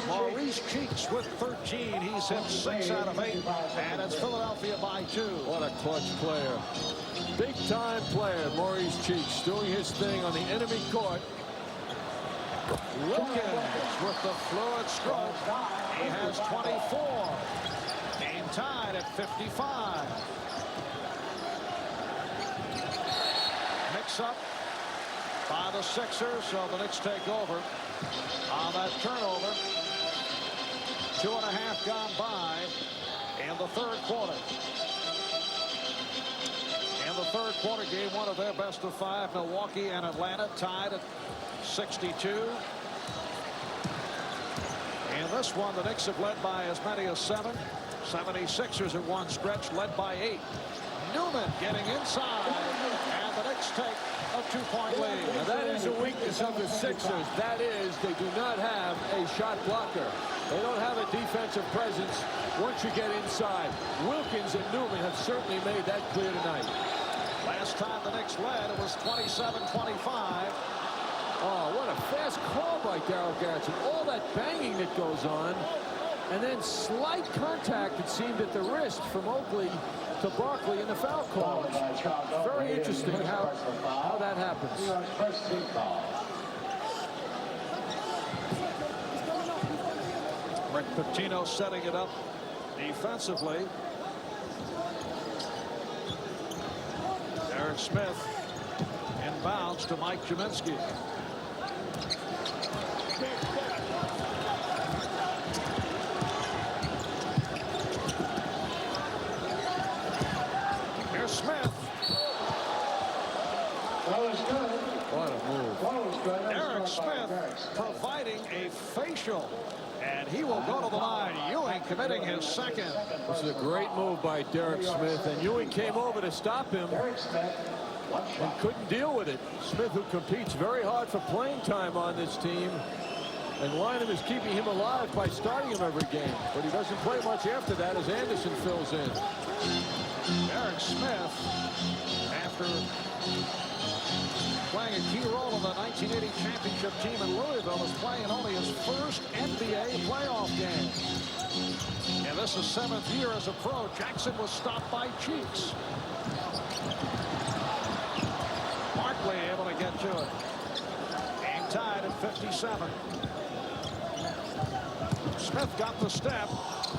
Maurice Cheeks with 13. He's hit 6 out of 8. And it's Philadelphia by 2. What a clutch player. Big time player, Maurice Cheeks, doing his thing on the enemy court. Wilkins with the fluid stroke. He has 24. Game tied at 55. Mix up by the Sixers, so the Knicks take over on that turnover. 2.5 gone by in the third quarter. In the third quarter, game 1 of their best of 5. Milwaukee and Atlanta tied at 62. In this one, the Knicks have led by as many as 7. 76ers at one stretch led by 8. Newman getting inside, and the Knicks take a 2-point lead. Now that is a weakness of the Sixers. That is, they do not have a shot blocker. They don't have a defensive presence once you get inside. Wilkins and Newman have certainly made that clear tonight. Last time the Knicks led, it was 27-25. Oh, what a fast call by Darryl Garrison. All that banging that goes on. And then slight contact, it seemed, at the wrist from Oakley to Barkley in the foul call. It's very interesting how that happens. Rick Pitino setting it up defensively. Derek Smith inbounds to Mike GMSC. Here's Smith. What a move. Derek Smith providing a facial, and he will go to the line. Ewing committing his second. This is a great move by Derek Smith, and Ewing came over to stop him and couldn't deal with it. Smith, who competes very hard for playing time on this team, and Lynham is keeping him alive by starting him every game, but he doesn't play much after that as Anderson fills in. Derek Smith, after playing a key role in the 1980 championship team in Louisville, is playing only his first NBA playoff game. And this is 7th year as a pro. Jackson was stopped by Cheeks. Barkley able to get to it. Game tied at 57. Smith got the step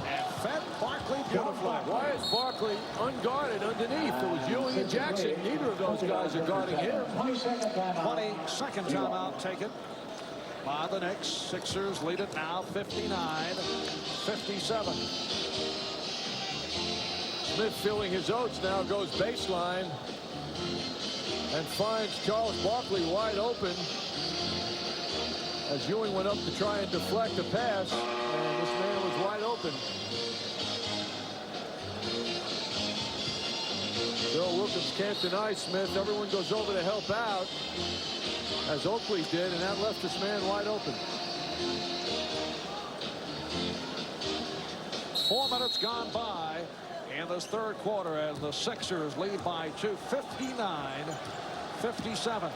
and fed Barkley beautifully. Why is Barkley unguarded underneath? It was Ewing and Jackson. Neither of those guys are guarding him. 22nd timeout taken by the Knicks. Sixers lead it now 59-57. Smith feeling his oats now, goes baseline and finds Charles Barkley wide open as Ewing went up to try and deflect a pass, and this man was wide open. Gerald Wilkins can't deny Smith. Everyone goes over to help out, as Oakley did, and that left this man wide open. 4 minutes gone by in this third quarter as the Sixers lead by 2, 59-57.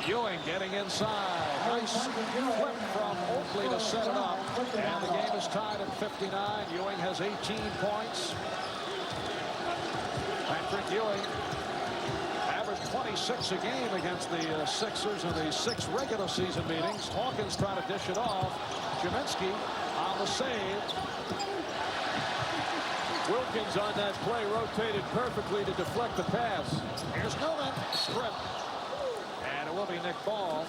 Ewing getting inside. Nice flip from Oakley to set it up. And the game is tied at 59. Ewing has 18 points. Patrick Ewing averaged 26 a game against the Sixers in the 6 regular season meetings. Hawkins trying to dish it off. GMSC on the save. Wilkins on that play rotated perfectly to deflect the pass. Here's Newman. Strip. And it will be Nick Ball.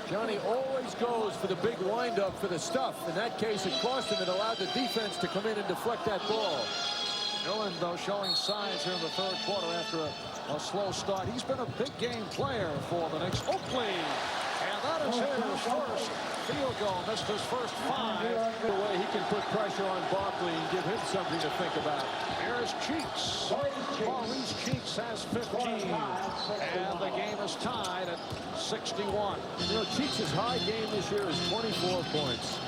Johnny always goes for the big windup for the stuff. In that case, it cost him. It allowed the defense to come in and deflect that ball. Newman, though, showing signs here in the third quarter after a slow start. He's been a big game player for the Knicks. Oakley. And that is his first field goal. Missed his first 5. The way he can put pressure on Barkley and give him something to think about. Here's Cheeks. Maurice Cheeks has 15. And the game is tied at 61. You know, Cheeks' high game this year is 24 points.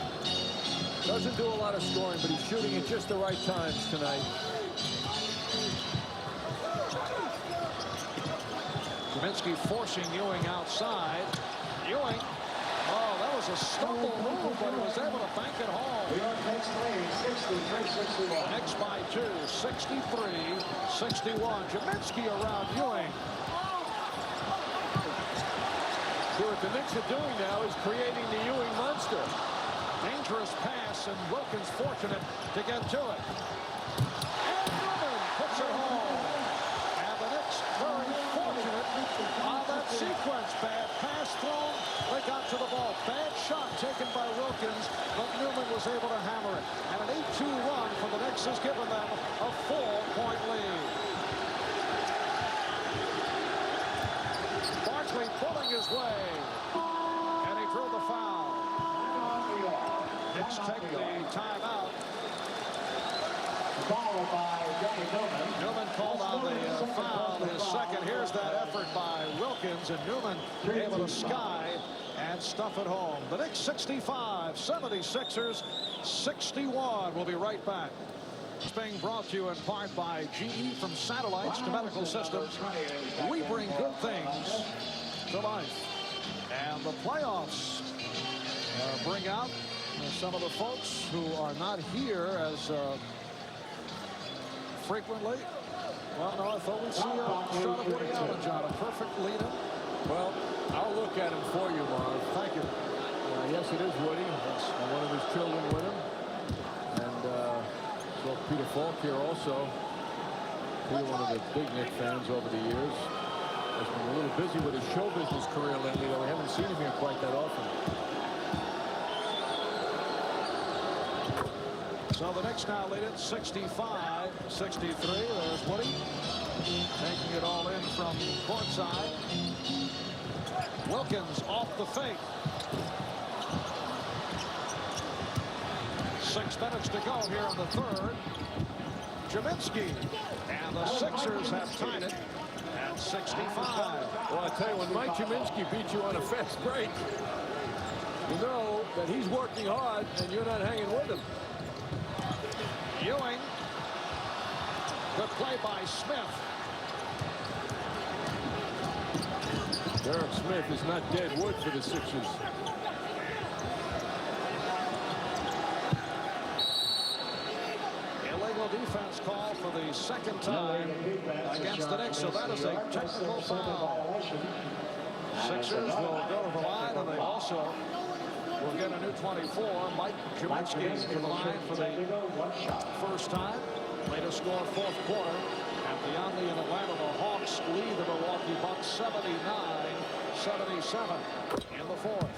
Doesn't do a lot of scoring, but he's shooting at just the right times tonight. GMSC forcing Ewing outside. Ewing. Oh, that was a stumble move, but he was able to bank it home. York Knicks lead 63-61. Knicks by 2, 63-61. GMSC around Ewing. See, what the Knicks are doing now is creating the Ewing monster. Dangerous pass, and Wilkins fortunate to get to it. And Newman puts it home. And the Knicks very fortunate on that sequence. Bad pass thrown. They got to the ball. Bad shot taken by Wilkins, but Newman was able to hammer it. And an 8-2 run for the Knicks has given them a 4-point lead. Barkley pulling his way. And he drew the foul. Knicks take the timeout. Followed by Newman. Newman called on the foul, his second. Here's that effort by Wilkins, and Newman able to sky and stuff it home. The Knicks 65, 76ers 61. We'll be right back. It's being brought to you in part by GE. From satellites to medical systems, we bring good things to life. And the playoffs bring out some of the folks who are not here as frequently. Well, no, I thought we'd see a shot of Woody Allen, John. A perfect lead-in. Well, I'll look at him for you, Marv. Thank you. Yes, it is Woody. Yes. And one of his children with him. And so Peter Falk here also. Peter, one of the big Knick fans over the years. Has been a little busy with his show business career lately, though we haven't seen him here quite that often. So the Knicks now lead it 65-63. There's Woody taking it all in from courtside. Wilkins off the fake. 6 minutes to go here in the third. GMSC and the Sixers have tied it at 65. Well, I tell you, when Mike GMSC beats you on a fast break, you know that he's working hard and you're not hanging with him. Ewing. Good play by Smith. Derek Smith is not dead wood for the Sixers. Illegal defense call for the second time against the Knicks, so that is a technical foul. Sixers will go to the line, and they also will get a new 24. Mike GMSC to the line for the first time. Latest score, fourth quarter. And beyond the Atlanta, the Hawks lead the Milwaukee Bucks 79-77 in the fourth.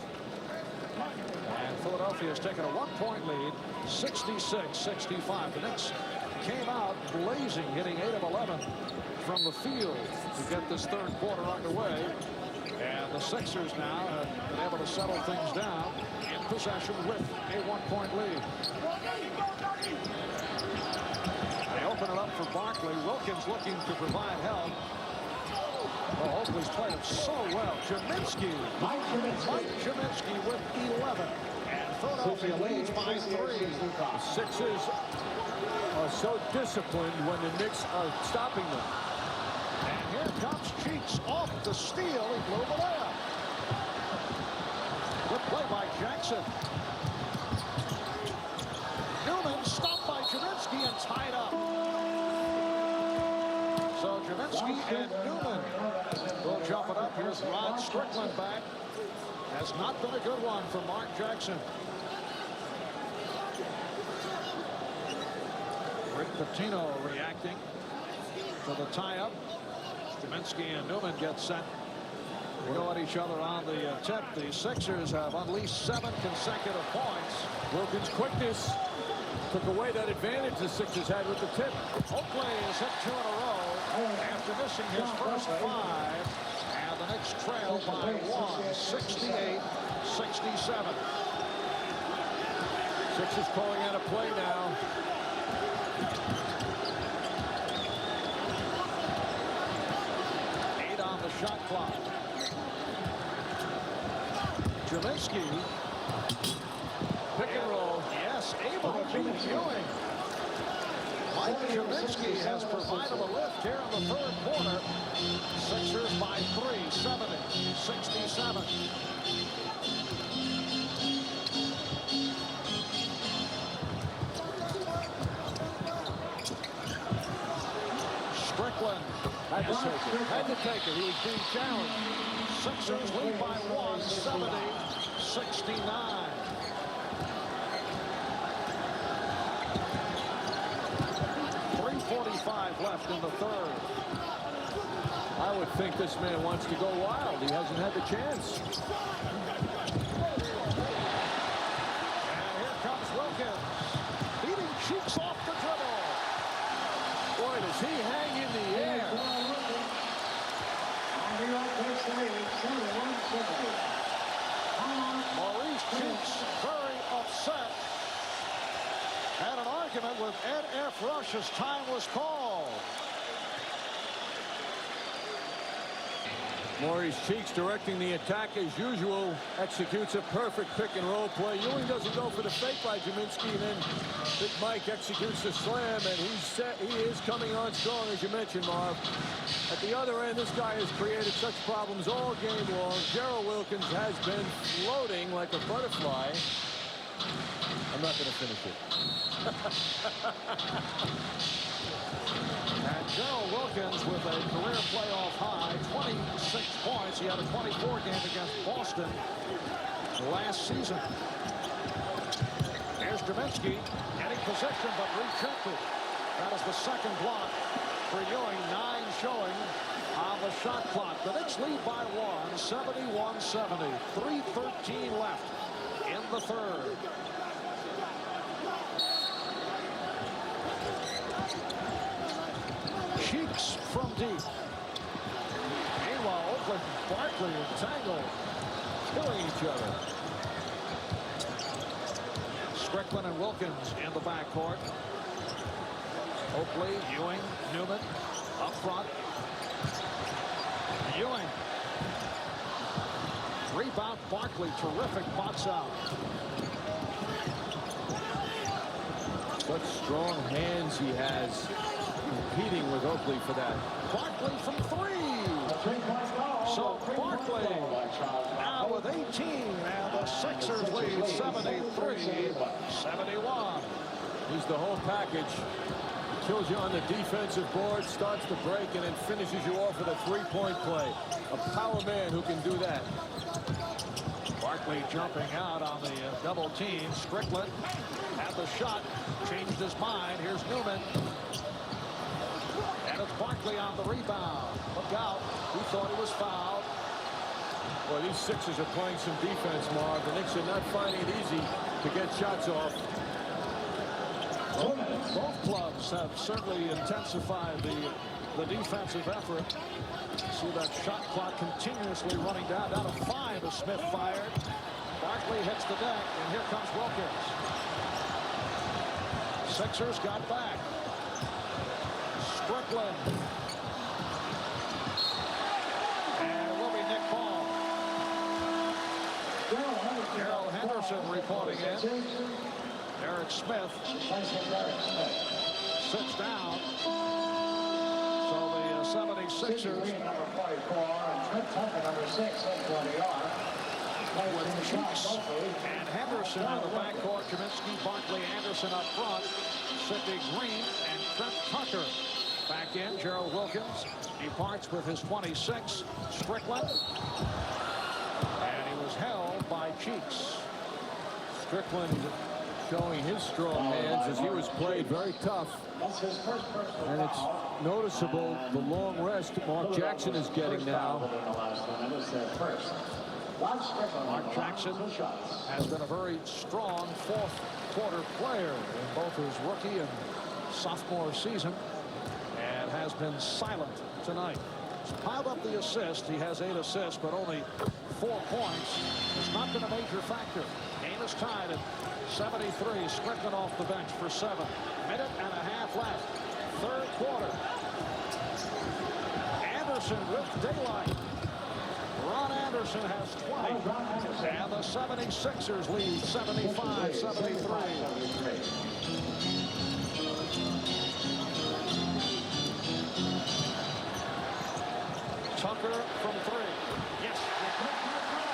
And Philadelphia has taken a 1-point lead, 66-65. The Knicks came out blazing, hitting 8 of 11 from the field to get this third quarter underway. And the Sixers now have been able to settle things down in possession with a 1-point lead. They open it up for Barkley. Wilkins looking to provide help. Oh, Oakley's played it so well. Mike Gminski with 11. And Philadelphia leads by 3. The Sixers are so disciplined when the Knicks are stopping them. And here comes Cheeks off the steal. He blew the layup. Good play by Jackson. Newman stopped by Gminski and tied up. So Gminski and Newman will jump it up. Here's Rod Strickland back. Has not been a good one for Mark Jackson. Rick Pitino reacting to the tie-up. Gminski and Newman get set. We go at each other on the tip. The Sixers have unleashed 7 consecutive points. Wilkins' quickness took away that advantage the Sixers had with the tip. Oakley has hit 2 in a row after missing his first 5. And the Knicks trail by 1, 68-67. Sixers calling out a play now. The shot clock. Gminski. Pick and roll. Yes, able to beat Ewing. Mike Gminski has provided a lift here in the third quarter. Sixers by 3, 70-67. Strickland. Had to take it. Had to take it. He was being challenged. Sixers lead by 1, 70-69. .45 left in the third. I would think this man wants to go wild. He hasn't had the chance. And here comes Wilkins. Beating Cheeks off the dribble. Boy, does he hang in the air. Maurice Cheeks very upset. Had an argument with Ed F. Rush as time was called. Maurice Cheeks directing the attack as usual. Executes a perfect pick and roll play. Ewing doesn't go for the fake by Gminski, and then Big Mike executes the slam, and he is coming on strong, as you mentioned, Marv. At the other end, this guy has created such problems all game long. Gerald Wilkins has been floating like a butterfly. I'm not going to finish it. And Gerald Wilkins with a career playoff high, 26 points. He had a 24 game against Boston last season. Here's Gminski getting position but rejected. That is the second block for Ewing. 9 showing on the shot clock. The Knicks lead by 1, 71-70. 3:13 left in the third. Cheeks from deep. Meanwhile, Oakland, Barkley entangled, killing each other. Strickland and Wilkins in the backcourt. Oakley, Ewing, Newman up front. Ewing. Rebound, Barkley, terrific box out. Such strong hands he has, competing with Oakley for that. Barkley from 3. So Barkley now with 18, and the Sixers lead 73-71. He's the whole package. Kills you on the defensive board, starts the break, and then finishes you off with a three-point play. A power man who can do that. Barkley jumping out on the double team. Strickland had the shot, changed his mind. Here's Newman. And it's Barkley on the rebound. Look out. He thought he was fouled. Well, these Sixers are playing some defense, Marv. The Knicks are not finding it easy to get shots off. Both clubs have certainly intensified the defensive effort. See that shot clock continuously running down to 5 as Smith fired. Barkley hits the deck, and here comes Wilkins. Sixers got back. Strickland. And it will be Nick Ball. Gerald Henderson reporting in. Eric Smith sits down. So the 76ers with Cheeks and Henderson in the backcourt. Kaminsky, Barkley, Anderson up front. Sidney Green and Trent Tucker back in. Gerald Wilkins departs with his 26. Strickland. And he was held by Cheeks. Strickland showing his strong hands as he was played very tough. And it's noticeable the long rest Mark Jackson is getting now. Mark Jackson has been a very strong fourth quarter player in both his rookie and sophomore season and has been silent tonight. He's piled up the assist. He has 8 assists, but only 4 points. It's not been a major factor. Game is tied at 73. Strickland off the bench for 7. Minute and a half left. Third quarter. Anderson with daylight. Ron Anderson has 20. And the 76ers lead 75-73. Tucker from 3. Yes.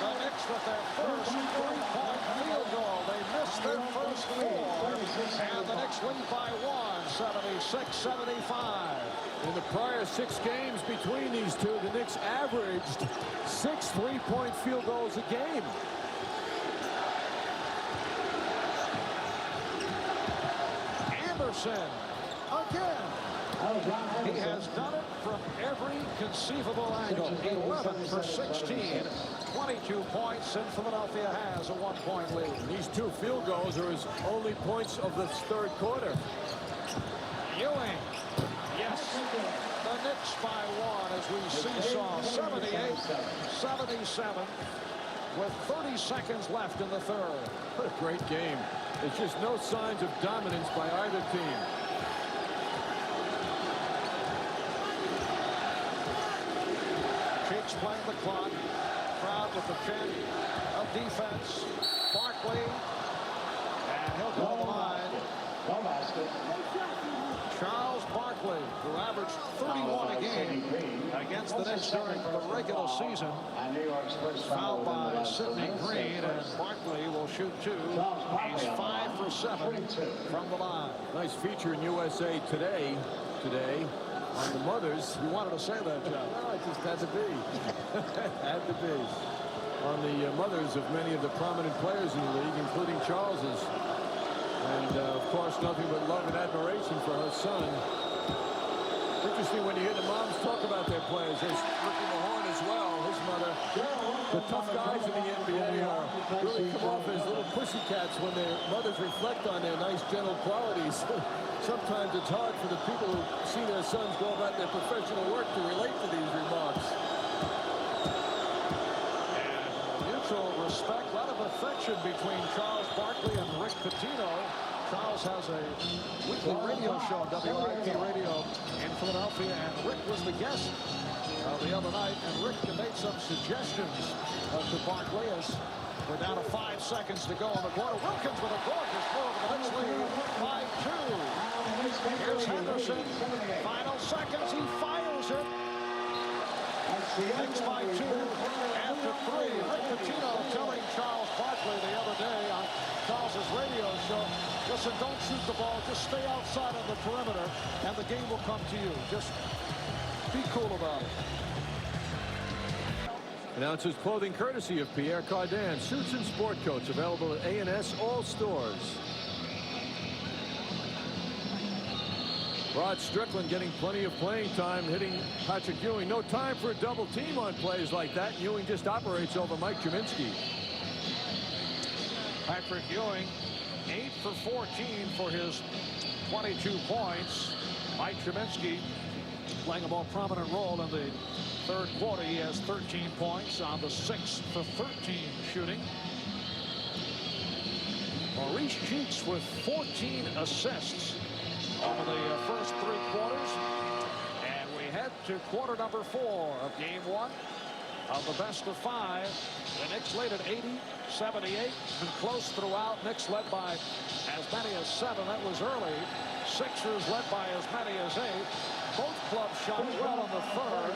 The Knicks with their first 3-point field goal. They missed their first 4. And the Knicks lead by 1, 76-75. In the prior 6 games between these two, the Knicks averaged 6 3-point field goals a game. Anderson again. He has done it from every conceivable angle. 11 for 16. 22 points, and Philadelphia has a 1-point lead. These 2 field goals are his only points of this third quarter. Ewing. Yes. The Knicks by 1 as we seesaw 78-77 with 30 seconds left in the third. What a great game. There's just no signs of dominance by either team. Cheeks playing the clock. Crowd with the chant of defense. Barkley. And he'll go to the line. Charles Barkley, who averaged 31 a game against the Knicks during the regular season, fouled by Sidney Green, and Barkley will shoot 2. He's 5 for 7 from the line. Nice feature in USA Today on the mothers. You wanted to say that, John? No, it just had to be. Had to be. On the mothers of many of the prominent players in the league, including Charles's. And, of course, nothing but love and admiration for her son. Interesting when you hear the moms talk about their players. There's Ricky Mahorn as well, his mother. The tough guys in the NBA really come off as little pussycats when their mothers reflect on their nice, gentle qualities. Sometimes it's hard for the people who see their sons go about their professional work to relate to these remarks. Mutual respect, a lot of affection between Charles Barkley and Rick Pitino. Charles has a weekly radio show, WIP Radio, in Philadelphia, and Rick was the guest the other night, and Rick made some suggestions to Barkley as we're down to 5 seconds to go in the quarter. Wilkins with a gorgeous move, the Knicks lead by 2. Here's Henderson, final seconds, he fires it. Knicks by 2 after 3. Rick Pitino telling Charles Barkley the other day on Charles's radio show, listen, don't shoot the ball, just stay outside on the perimeter, and the game will come to you. Just be cool about it. Announcers clothing courtesy of Pierre Cardin. Suits and sport coats available at A&S all stores. Rod Strickland getting plenty of playing time, hitting Patrick Ewing. No time for a double team on plays like that. Ewing just operates over Mike Cheminsky. Patrick Ewing 8 for 14 for his 22 points. Mike Cheminsky playing a more prominent role in the third quarter. He has 13 points on the 6 for 13 shooting. Maurice Cheeks with 14 assists over the first 3 quarters. And we head to quarter number 4 of game 1 of the best of 5. The Knicks lead at 80-78. Been close throughout. Knicks led by as many as 7. That was early. Sixers led by as many as 8. Both clubs shot well in the third.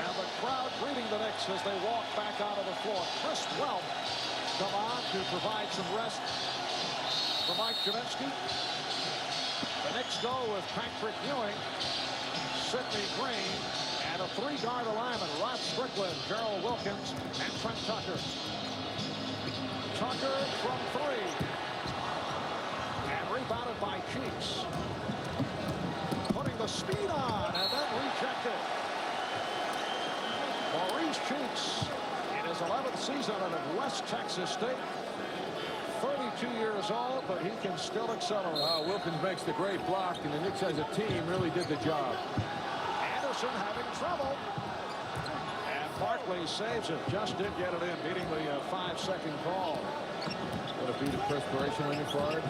And the crowd greeting the Knicks as they walk back out of the floor. Chris Welp come on to provide some rest for Mike Cheminsky. The Knicks go with Patrick Ewing, Sidney Green, and a 3-guard alignment. Rod Strickland, Gerald Wilkins, and Trent Tucker. Tucker from 3. And rebounded by Cheeks. Putting the speed on and then rejected. Maurice Cheeks in his 11th season at West Texas State. 32 years old, but he can still accelerate. Wilkins makes the great block, and the Knicks as a team really did the job. Anderson having trouble. And Barkley saves it. Just did get it in, beating the 5-second call. What a beat of perspiration on your forehead.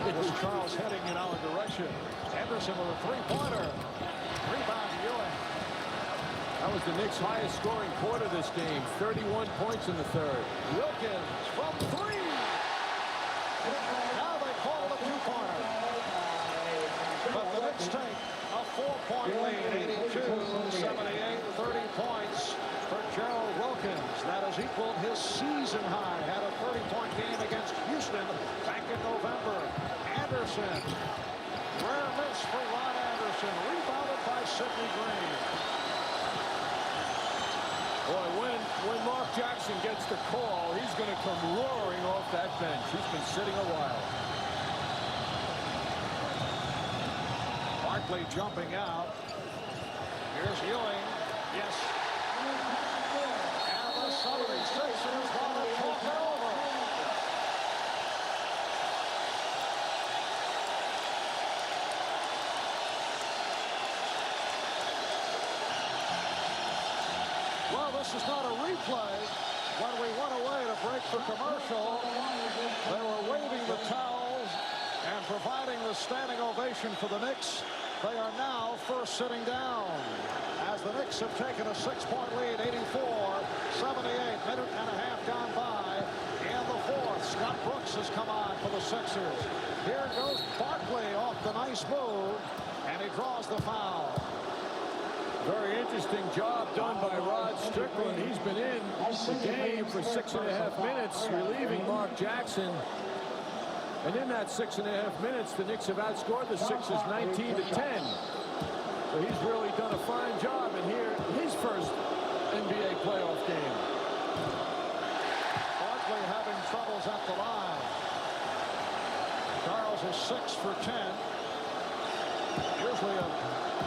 It was Charles heading in our direction. Anderson with a 3-pointer. Rebound Ewing. That was the Knicks' highest scoring quarter this game. 31 points in the third. Wilkins from 3. Now they call it a 2-pointer. But the Knicks take a 4-point lead. 82-78. 30 points for Gerald Wilkins. That has equaled his season high. Had a 30-point game against Houston back in November. Anderson. Rare miss for Ron Anderson. Rebounded by Sidney Green. Boy, when Mark Jackson gets the call, he's going to come roaring off that bench. He's been sitting a while. Barkley jumping out. Here's Ewing. Yes. And the 76ers want to talk it over. Well, this is not a replay. When we went away to break for commercial, they were waving the towels and providing the standing ovation for the Knicks. They are now first sitting down as the Knicks have taken a 6-point lead, 84-78. Minute and a half gone by in the fourth. Scott Brooks has come on for the Sixers. Here goes Barkley off the nice move, and he draws the foul. Very interesting job done by Rod Strickland. He's been in the game for 6.5 minutes, relieving Mark Jackson. And in that 6.5 minutes, the Knicks have outscored the Sixers 19-10. So he's really done a fine job. And here, his first NBA playoff game. Barkley having troubles at the line. Charles is 6 for 10. Usually a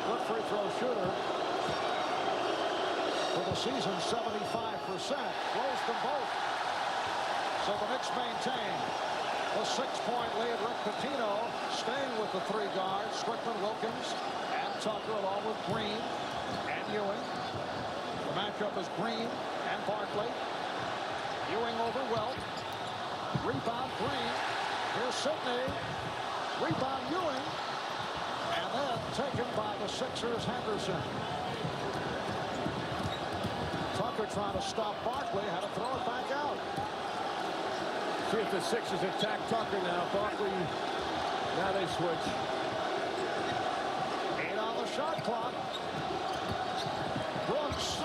good free throw shooter. For the season, 75%. Blows them both. So the Knicks maintain the 6-point lead. Rick Pitino staying with the 3 guards. Strickland, Wilkins, and Tucker, along with Green and Ewing. The matchup is Green and Barkley. Ewing over Welp. Rebound Green. Here's Sidney. Rebound Ewing. And then taken by the Sixers, Henderson. Tucker trying to stop Barkley. Had to throw it back out. See if the Sixers attack Tucker now. Barkley, now they switch. 8 on the shot clock. Brooks.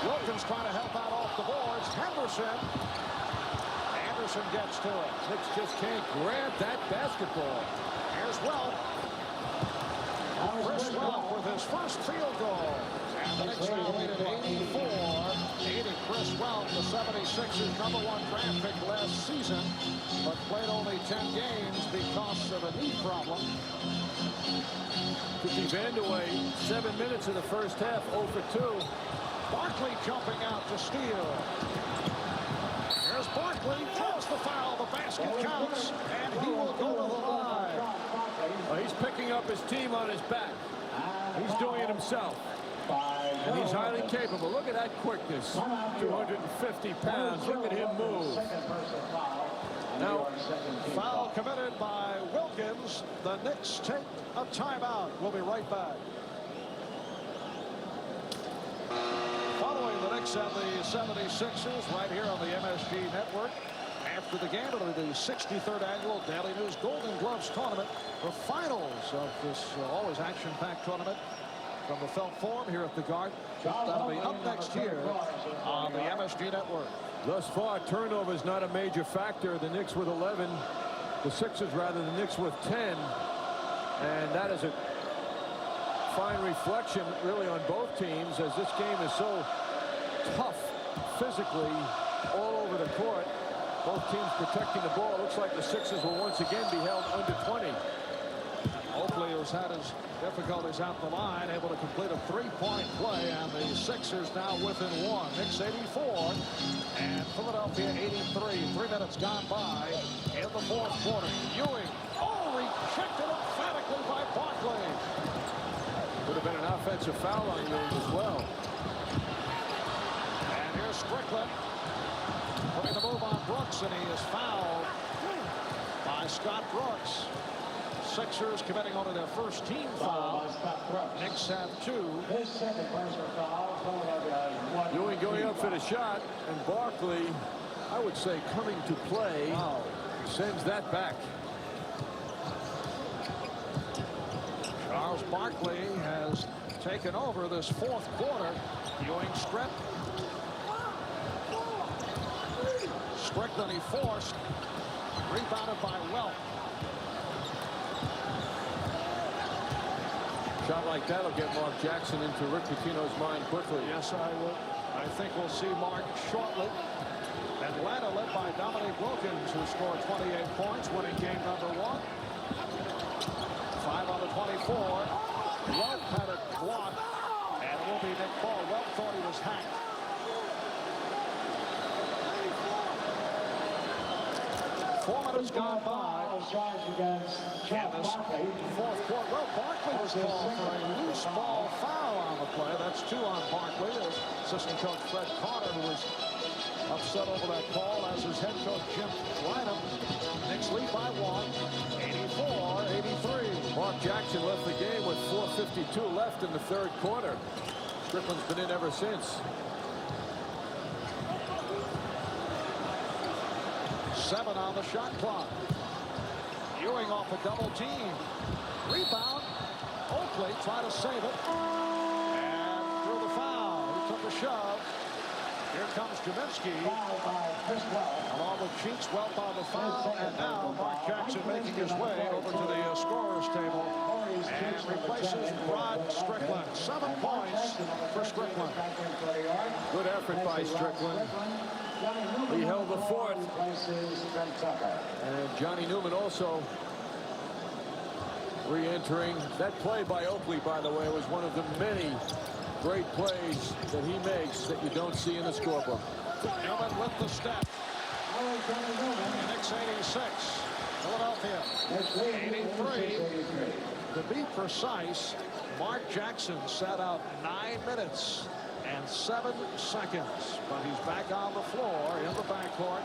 Wilkins trying to help out off the boards. Henderson. Anderson gets to it. Knicks just can't grab that basketball. Here's Welp. Chris Welp with his first field goal. And the Knicks now lead at 84-78. 80 Chris Welk, the 76ers #1 draft pick last season, but played only 10 games because of a knee problem. Could be Vandeweghe, 7 minutes in the first half, 0 for 2. Barkley jumping out to steal. Here's Barkley, draws the foul, the basket counts, and he will go to the line. Well, he's picking up his team on his back. He's doing it himself. And he's highly capable. Look at that quickness. 250 pounds. Look at him move. Now, foul committed by Wilkins. The Knicks take a timeout. We'll be right back. Following the Knicks and the 76ers right here on the MSG Network. After the game, it'll be the 63rd annual Daily News Golden Gloves Tournament. The finals of this always action-packed tournament from the Felt Forum here at the Garden. That'll be up next year on the MSG Network. Thus far, turnover is not a major factor. The Knicks with 11. The Sixers, rather, the Knicks with 10. And that is a fine reflection, really, on both teams, as this game is so tough physically all over the court. Both teams protecting the ball. It looks like the Sixers will once again be held under 20. Oakley, who's had his difficulties at the line, able to complete a three-point play, and the Sixers now within one. Knicks 84 and Philadelphia 83. 3 minutes gone by in the fourth quarter. Ewing, rejected emphatically by Barkley. Would have been an offensive foul on Ewing as well. And here's Strickland putting the move on Brooks, and he is fouled by Scott Brooks. Sixers committing onto their first team foul. Knicks have 2. Ewing going up for the shot, and Barkley, I would say, coming to play, sends that back. Charles Barkley has taken over this fourth quarter. Ewing stripped. Strickland, he forced. Rebounded by Welk. Shot like that will get Mark Jackson into Rick Pitino's mind quickly. Yes, I would. I think we'll see Mark shortly. Atlanta led by Dominique Wilkins, who scored 28 points, winning game #1. 5 on the 24. Welk had it blocked, and it will be Nick Paul. Welk thought he was hacked. 4 minutes gone by. In this fourth quarter. Well, Barkley was called for a loose ball foul on the play. That's 2 on Barkley. There's assistant coach Fred Carter, who was upset over that call, as his head coach Jim Lynham. Knicks lead by 1, 84-83. Mark Jackson left the game with 4:52 left in the third quarter. Strickland's been in ever since. 7 on the shot clock. Ewing off a double team. Rebound. Oakley tried to save it. And through the foul. He took a shove. Here comes Jaminsky. Along with Cheeks, Welk on the foul. And now Mark Jackson making his way over to the scorer's table. And replaces Rod Strickland. 7 points for Strickland. Good effort by Strickland. He held the fort. And Johnny Newman also re-entering. That play by Oakley, by the way, was one of the many great plays that he makes that you don't see in the scorebook. Newman with the step. Knicks 86. Philadelphia 83. To be precise, Mark Jackson sat out 9 minutes and 7 seconds, but he's back on the floor in the backcourt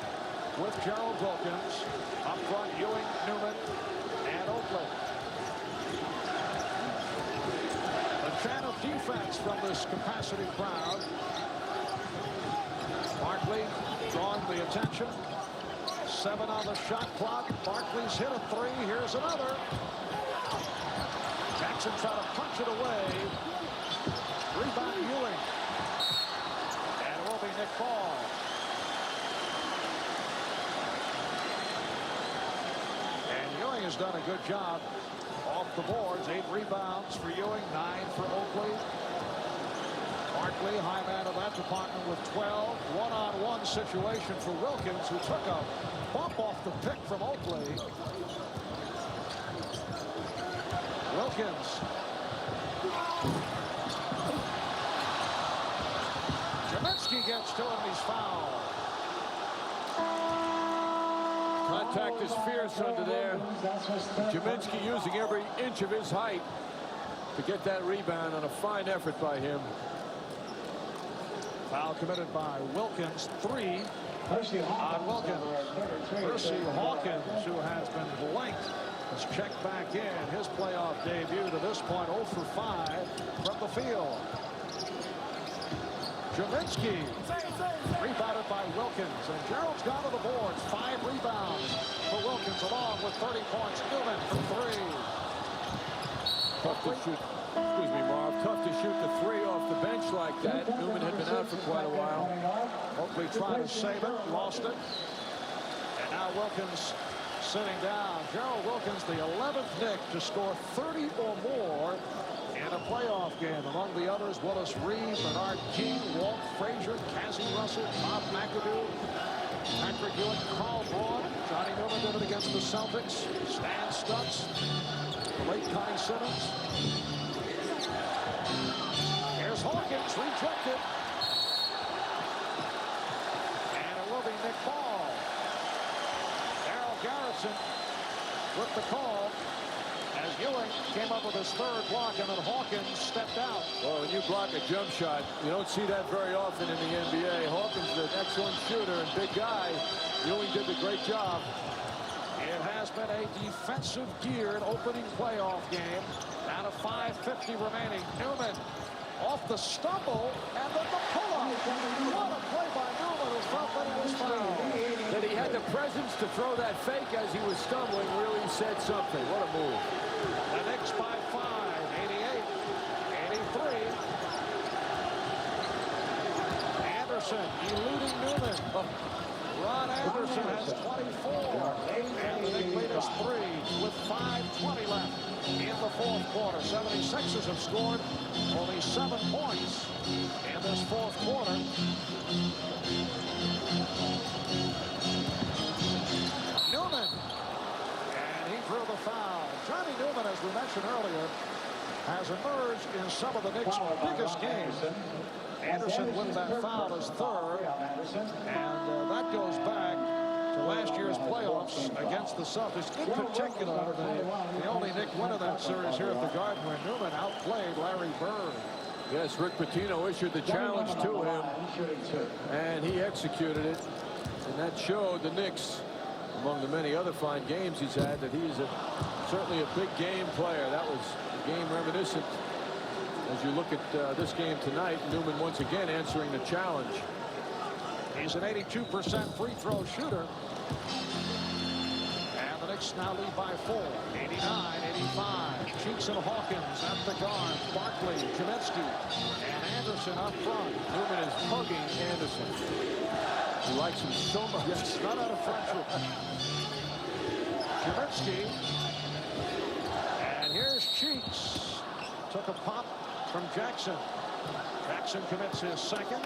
with Gerald Wilkins. Up front, Ewing, Newman, and Oakley. The chant of defense from this capacity crowd. Barkley drawing the attention. 7 on the shot clock. Barkley's hit a 3. Here's another. Jackson trying to punch it away. Rebound Ewing. And it will be Nick Paul. And Ewing has done a good job off the boards. 8 rebounds for Ewing, 9 for Oakley. Barkley Barkley, high man of that department with 12. One-on-one situation for Wilkins, who took a bump off the pick from Oakley. Wilkins. GMSC gets to him, he's fouled. Contact is fierce under there. GMSC using every inch of his height to get that rebound on a fine effort by him. Foul committed by Wilkins. 3 on Wilkins. Hersey Hawkins, who has been blanked, has checked back in. His playoff debut to this point, 0 for 5 from the field. GMSC rebounded by Wilkins, and Gerald's gone to the boards. 5 rebounds for Wilkins, along with 30 points. Newman for 3. Tough to shoot. Excuse me, Marv. Tough to shoot the 3 off the bench like that. Newman had been out for quite a while. Oakley tried to save it, lost it. And now Wilkins sitting down. Gerald Wilkins, the 11th Knick to score 30 or more in a playoff game. Among the others, Willis Reed, Bernard King, Walt Frazier, Cassie Russell, Bob McAdoo, Patrick Ewing, Carl Braun. Johnny Newman did it against the Celtics. Stan Stutz, the late Connie Simmons. Here's Hawkins, rejected. And it will be Nick Ball. Darryl Garrison with the call as Ewing came up with his 3rd block, and then Hawkins stepped out. Well, when you block a jump shot, you don't see that very often in the NBA. Hawkins is an excellent shooter and big guy. Ewing did a great job. It has been a defensive geared opening playoff game. Down to 5:50 remaining. Newman off the stumble, and then the pull-up. What a play by Newman, who felt that he was fouled. That he had the presence to throw that fake as he was stumbling really said something. What a move. The Knicks by 5, 88-83. Anderson eluding Newman. Ron Anderson has 24. And the Knicks lead is 3 with 5:20 left in the 4th quarter. 76ers have scored only 7 points in this 4th quarter. Newman. And he drew the foul. Johnny Newman, as we mentioned earlier, has emerged in some of the Knicks' biggest games. Anderson with that foul is 3rd. And that goes back to last year's playoffs against the Celtics. In particular, the only Knick win of that series here at the Garden, where Newman outplayed Larry Bird. Yes, Rick Pitino issued the challenge to him, and he executed it. And that showed the Knicks, among the many other fine games he's had, that he's certainly a big game player. That was a game reminiscent as you look at this game tonight. Newman once again answering the challenge. He's an 82% free throw shooter. And the Knicks now lead by 4, 89-85. Cheeks and Hawkins at the guard. Barkley, GMSC, and Anderson up front. Newman is hugging Anderson. He likes him so much. Yes, not out of friendship. GMSC. And here's Cheeks. Took a pop from Jackson. Jackson commits his 2nd.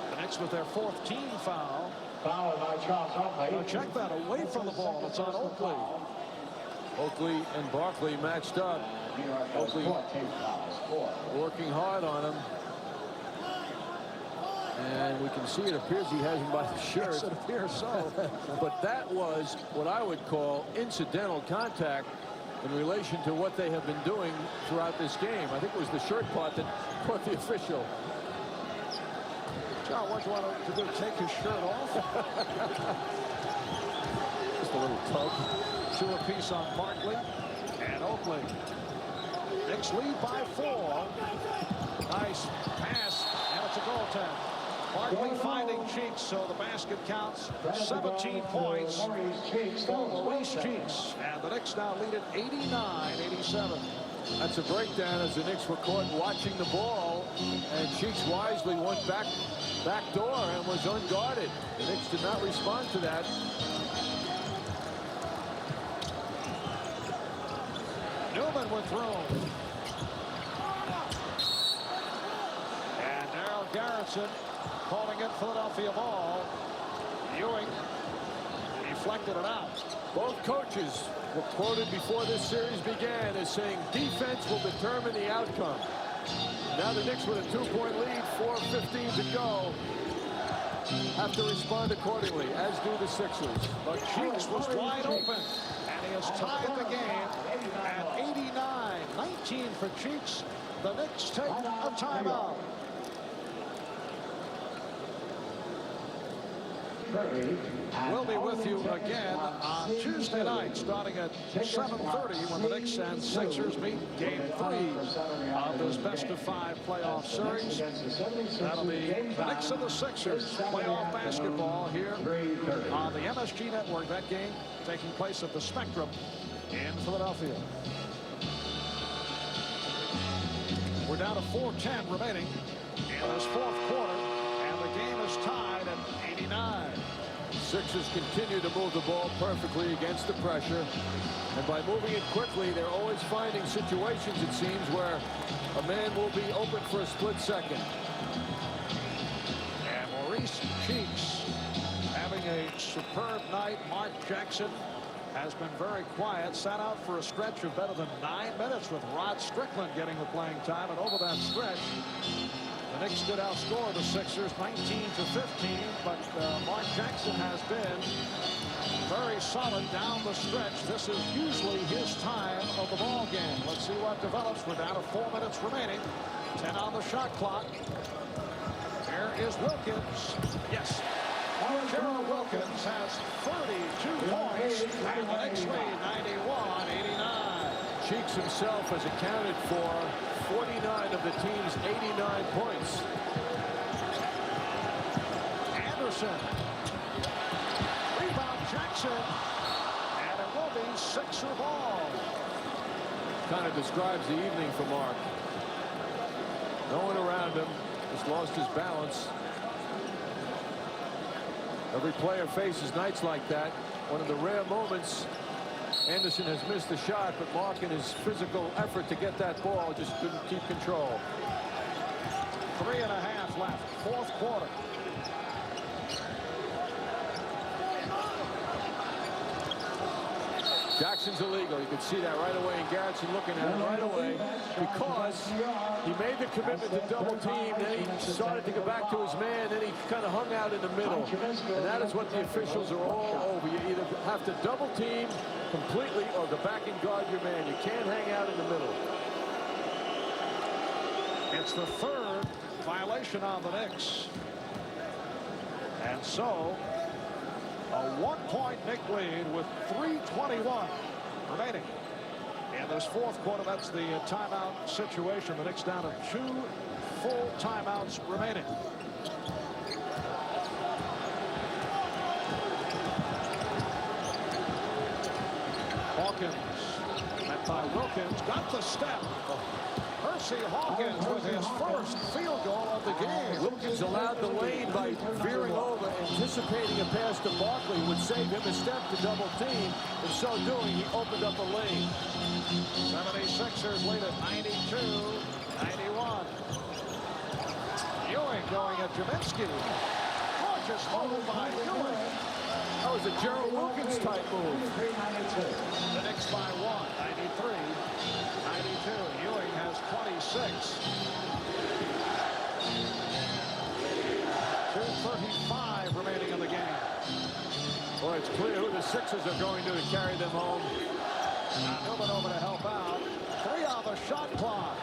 The Knicks with their 4th team foul. Foul by Charles Oakley. Now check that, away from the ball. It's on Oakley. Oakley and Barkley matched up. Oakley working hard on him. And we can see it appears he has him by the shirt. Yes, it appears so. But that was what I would call incidental contact in relation to what they have been doing throughout this game. I think it was the shirt part that caught the official. John, what do you want to do? Take his shirt off? Just a little tug. 2 apiece on Barkley and Oakley. Knicks lead by 4. Nice pass, and it's a goaltend. Barkley finding Cheeks, so the basket counts. 17 points for Maurice Cheeks. And the Knicks now lead at 89-87. That's a breakdown as the Knicks were caught watching the ball, and Cheeks wisely went back door and was unguarded. The Knicks did not respond to that. Newman with room. Garrettson calling it Philadelphia ball. Ewing deflected it out. Both coaches were quoted before this series began as saying defense will determine the outcome. Now the Knicks with a 2-point lead, 4:15 to go. Have to respond accordingly, as do the Sixers. But Cheeks was wide open, and he has tied the game at 89-19 for Cheeks. The Knicks take a timeout. We'll be with you again on Tuesday night, starting at 7:30 when the Knicks and Sixers meet Game 3 of this best-of-5 playoff series. That'll be the Knicks and the Sixers playoff basketball here on the MSG Network. That game taking place at the Spectrum in Philadelphia. We're down to 4:10 remaining in this fourth quarter, and the game is tied at 89. Sixers continue to move the ball perfectly against the pressure, and by moving it quickly, they're always finding situations, it seems, where a man will be open for a split second. And Maurice Cheeks having a superb night. Mark Jackson has been very quiet, sat out for a stretch of better than 9 minutes with Rod Strickland getting the playing time, and over that stretch the Knicks did outscore the Sixers 19-15, but Mark Jackson has been very solid down the stretch. This is usually his time of the ball game. Let's see what develops. We're down to 4 minutes remaining. 10 on the shot clock. Here is Wilkins. Yes. Gerald Wilkins has 32 points, and the Knicks lead 91-89. Cheeks himself has accounted for 49 of the team's 89 points. Anderson. Rebound Jackson. And it will be Sixer ball. Kind of describes the evening for Mark. No one around him. Just lost his balance. Every player faces nights like that. One of the rare moments. Anderson has missed the shot, but Mark, in his physical effort to get that ball, just couldn't keep control. 3.5 left, fourth quarter. Jackson's illegal. You can see that right away, and Garrettson looking at it right away because he made the commitment to double team, then he started to go back to his man, then he kind of hung out in the middle. And that is what the officials are all over. You either have to double team completely or go back and guard your man. You can't hang out in the middle. It's the third violation on the Knicks. And so a 1-point Knick lead with 3:21 remaining in this fourth quarter. That's the timeout situation. The Knicks down to 2 full timeouts remaining. Hawkins met by Wilkins, got the step. Hersey Hawkins with his first field goal of the game. Wilkins allowed the lane by veering over, anticipating a pass to Barkley would save him a step to double team. In so doing, he opened up a lane. 76ers lead at 92-91. Ewing going at Gerald. Gorgeous move by Ewing. That was a Gerald Wilkins type move. The Knicks by 1, 93-92. Ewing has 26. 2:35 remaining in the game. Boy, it's clear who the Sixers are going to carry them home. Newman over to help out. 3 on the shot clock.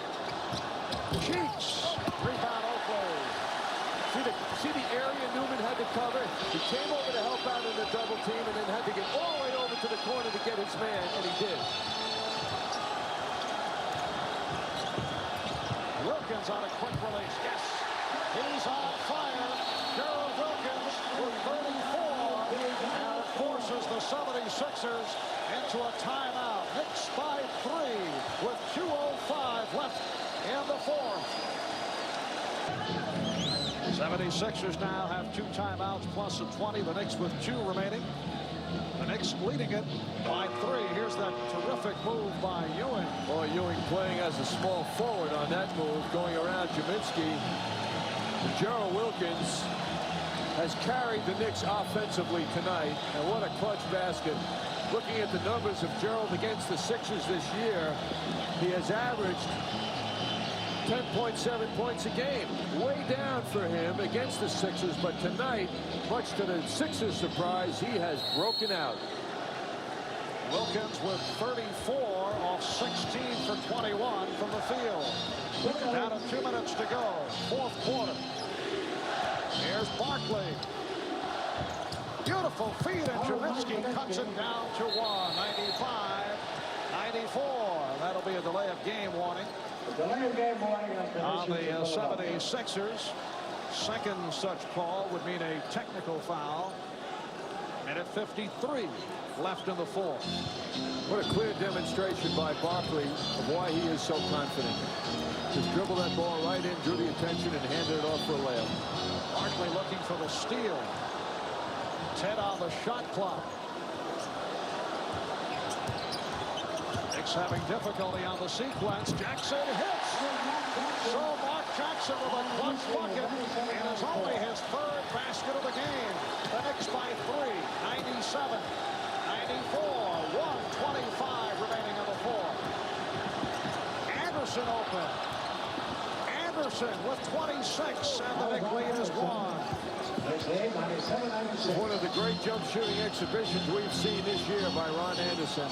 Cheeks. Rebound Oakley. See the area Newman had to cover? He came over to help out in the double team and then had to get all the way over to the corner to get his man, and he did. Wilkins on a quick release. Yes. He's on fire. Gerald Wilkins with 34. And it forces the 76ers into a timeout. Knicks by 3 with 2:05 left in the fourth. 76ers now have 2 timeouts plus a 20. The Knicks with 2 remaining. The Knicks leading it by 3. Here's that terrific move by Ewing. Boy, Ewing playing as a small forward on that move, going around Gerald. Gerald Wilkins has carried the Knicks offensively tonight, and what a clutch basket. Looking at the numbers of Gerald against the Sixers this year, he has averaged 10.7 points a game. Way down for him against the Sixers, but tonight, much to the Sixers' surprise, he has broken out. Wilkins with 34 off 16 for 21 from the field. Down to 2 minutes to go. Fourth quarter. Here's Barkley. Beautiful feed, and GMSC cuts it down to 1. 95-94. That'll be a delay of game warning. Delay of game warning On the 76ers. Second such call would mean a technical foul. And at 53 left in the fourth. What a clear demonstration by Barkley of why he is so confident. Just dribbled that ball right in, drew the attention, and handed it off for a layup. Barkley looking for the steal. 10 on the shot clock. Knicks having difficulty on the sequence. Jackson hits. So Mark Jackson with a clutch bucket. And is only his third basket of the game. The Knicks by 3. 97-94. 1:25 remaining in the fourth. Anderson open. Anderson with 26. And the Knicks lead is 1. One of the great jump shooting exhibitions we've seen this year by Ron Anderson.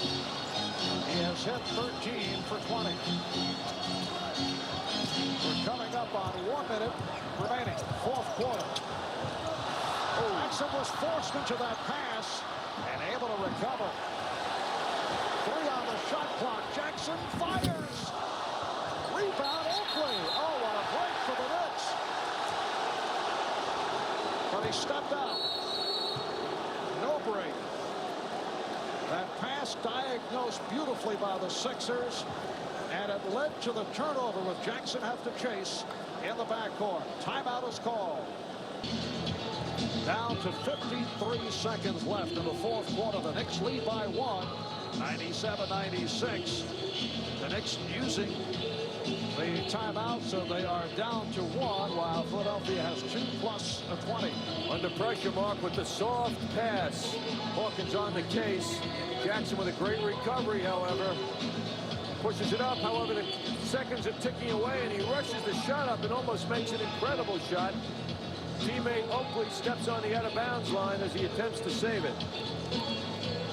He has hit 13 for 20. We're coming up on 1 minute remaining. Fourth quarter. Jackson was forced into that pass and able to recover. 3 on the shot clock. Jackson fires. Rebound Oakley. Oh, what a break for the Knicks. But he stepped out. No break. That pass diagnosed beautifully by the Sixers, and it led to the turnover with Jackson have to chase in the backcourt. Timeout is called. Down to 53 seconds left in the fourth quarter. The Knicks lead by 1, 97-96. The Knicks using the timeout, so they are down to 1, while Philadelphia has 2 plus a 20. Under pressure, Mark, with the soft pass. Hawkins on the case. Jackson with a great recovery, however. Pushes it up, however, the seconds are ticking away, and he rushes the shot up and almost makes an incredible shot. Teammate Oakley steps on the out-of-bounds line as he attempts to save it.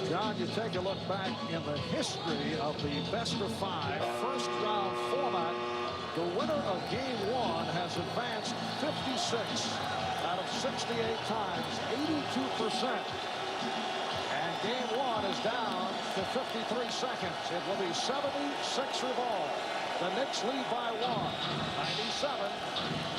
John, you take a look back in the history of the best-of-5 first-round format. The winner of Game 1 has advanced 56 out of 68 times, 82%. And Game 1 is down to 53 seconds. It will be 76er ball. The Knicks lead by 1,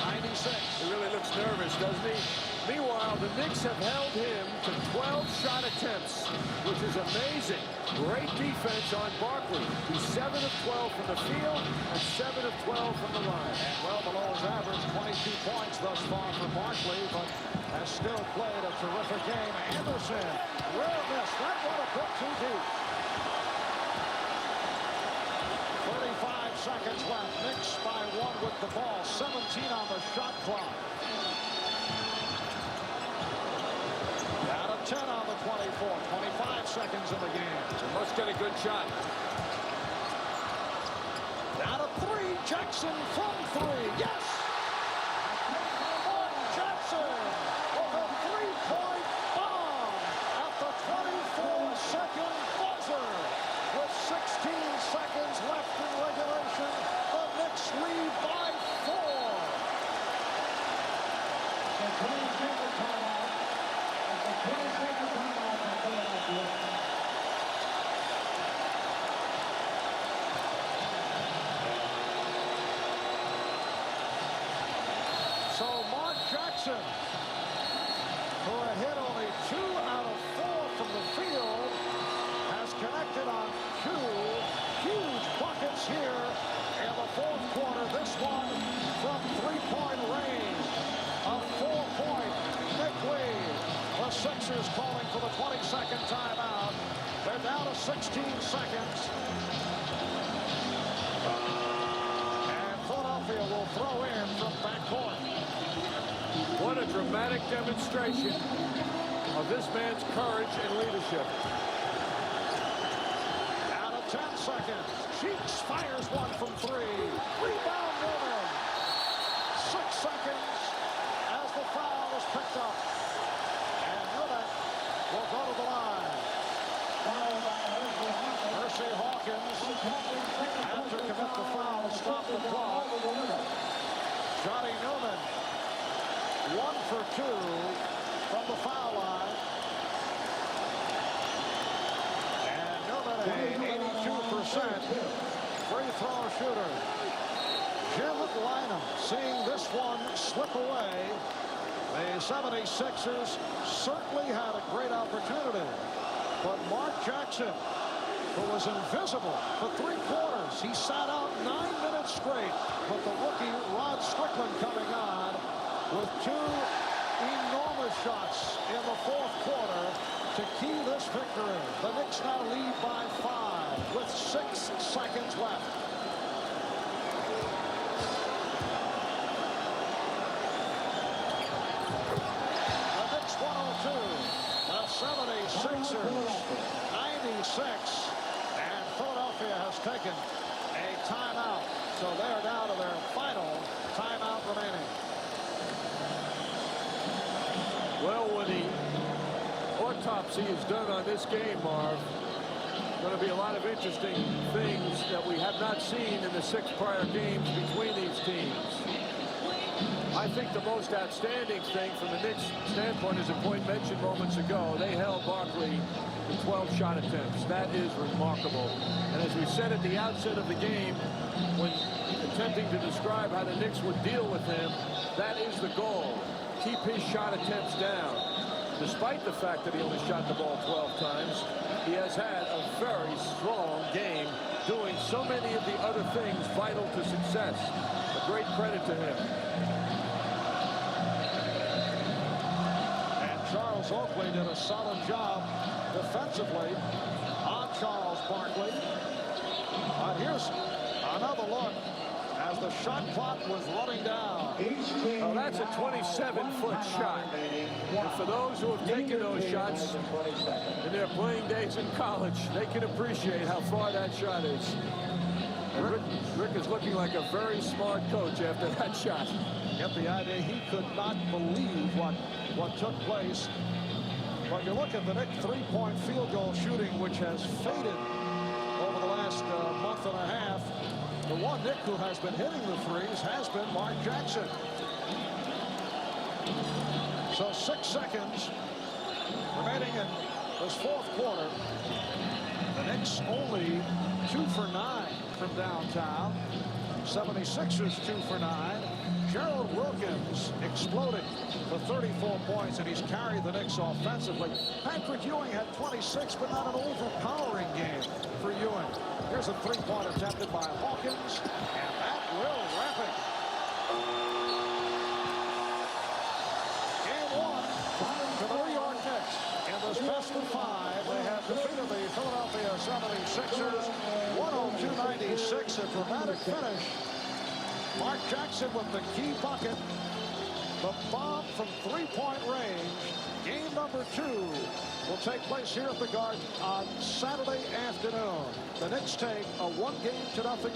97-96. He really looks nervous, doesn't he? Meanwhile, the Knicks have held him to 12 shot attempts, which is amazing. Great defense on Barkley. He's 7 of 12 from the field and 7 of 12 from the line. And well below his average, 22 points thus far for Barkley, but has still played a terrific game. Anderson, rare miss. That one a bit too deep. 35 seconds left. Knicks by 1 with the ball. 17 on the shot clock. Down to 10 on the 24. 25 seconds in the game. He must get a good shot. Down to 3. Jackson from 3. Yes! Mark Jackson with a three-point bomb at the 24-second buzzer. With 16 seconds left in regulation, the Knicks lead by 4. So Mark Jackson, who had hit only 2 out of 4 from the field, has connected on 2 huge buckets here in the fourth quarter. This one from three-point range. A 4-point Knick lead. The Sixers calling for the 22nd timeout. They're down to 16 seconds. And Philadelphia will throw in from backcourt. dramatic demonstration of this man's courage and leadership. Out of 10 seconds. Cheeks fires one from 3. Rebound Newman. 6 seconds as the foul is picked up. And Newman will go to the line. Hersey Hawkins had to commit the foul to stop the clock. Johnny Newman 1 for 2 from the foul line. And Newman, a 82% free throw shooter. Jim Lynam seeing this one slip away. The 76ers certainly had a great opportunity. But Mark Jackson, who was invisible for 3 quarters, he sat out 9 minutes straight. But the rookie Rod Strickland coming on with 2 enormous shots in the 4th quarter to key this victory. The Knicks now lead by 5 with 6 seconds left. The Knicks 102. The 76ers 96. And Philadelphia has taken a timeout. So they're down to their final timeout remaining. Well, when the autopsy is done on this game, Marv, going to be a lot of interesting things that we have not seen in the 6 prior games between these teams. I think the most outstanding thing from the Knicks standpoint is a point mentioned moments ago. They held Barkley to 12 shot attempts. That is remarkable. And as we said at the outset of the game, when attempting to describe how the Knicks would deal with him, that is the goal. Keep his shot attempts down. Despite the fact that he only shot the ball 12 times, he has had a very strong game doing so many of the other things vital to success. A great credit to him. And Charles Oakley did a solid job defensively on Charles Barkley. But here's another look as the shot clock was running down. Oh, that's a 27-foot shot. And for those who have taken those shots in their playing days in college, they can appreciate how far that shot is. And Rick is looking like a very smart coach after that shot. Get the idea he could not believe what took place. But you look at the Knicks 3-point field goal shooting, which has faded over the last month and a half. The one Knick who has been hitting the threes has been Mark Jackson. So 6 seconds remaining in this 4th quarter. The Knicks only 2 for 9 from downtown. 76ers 2 for 9. Gerald Wilkins exploding for 34 points, and he's carried the Knicks offensively. Patrick Ewing had 26, but not an overpowering game for Ewing. Here's a 3-point attempted by Hawkins, and that will wrap it. Game 1 for the New York Knicks. In this best of 5, they have defeated the Philadelphia 76ers 102-96. A dramatic finish. Mark Jackson with the key bucket. The bomb from 3-point range. Game number 2 will take place here at the Garden on Saturday afternoon. The Knicks take a 1-0 lead.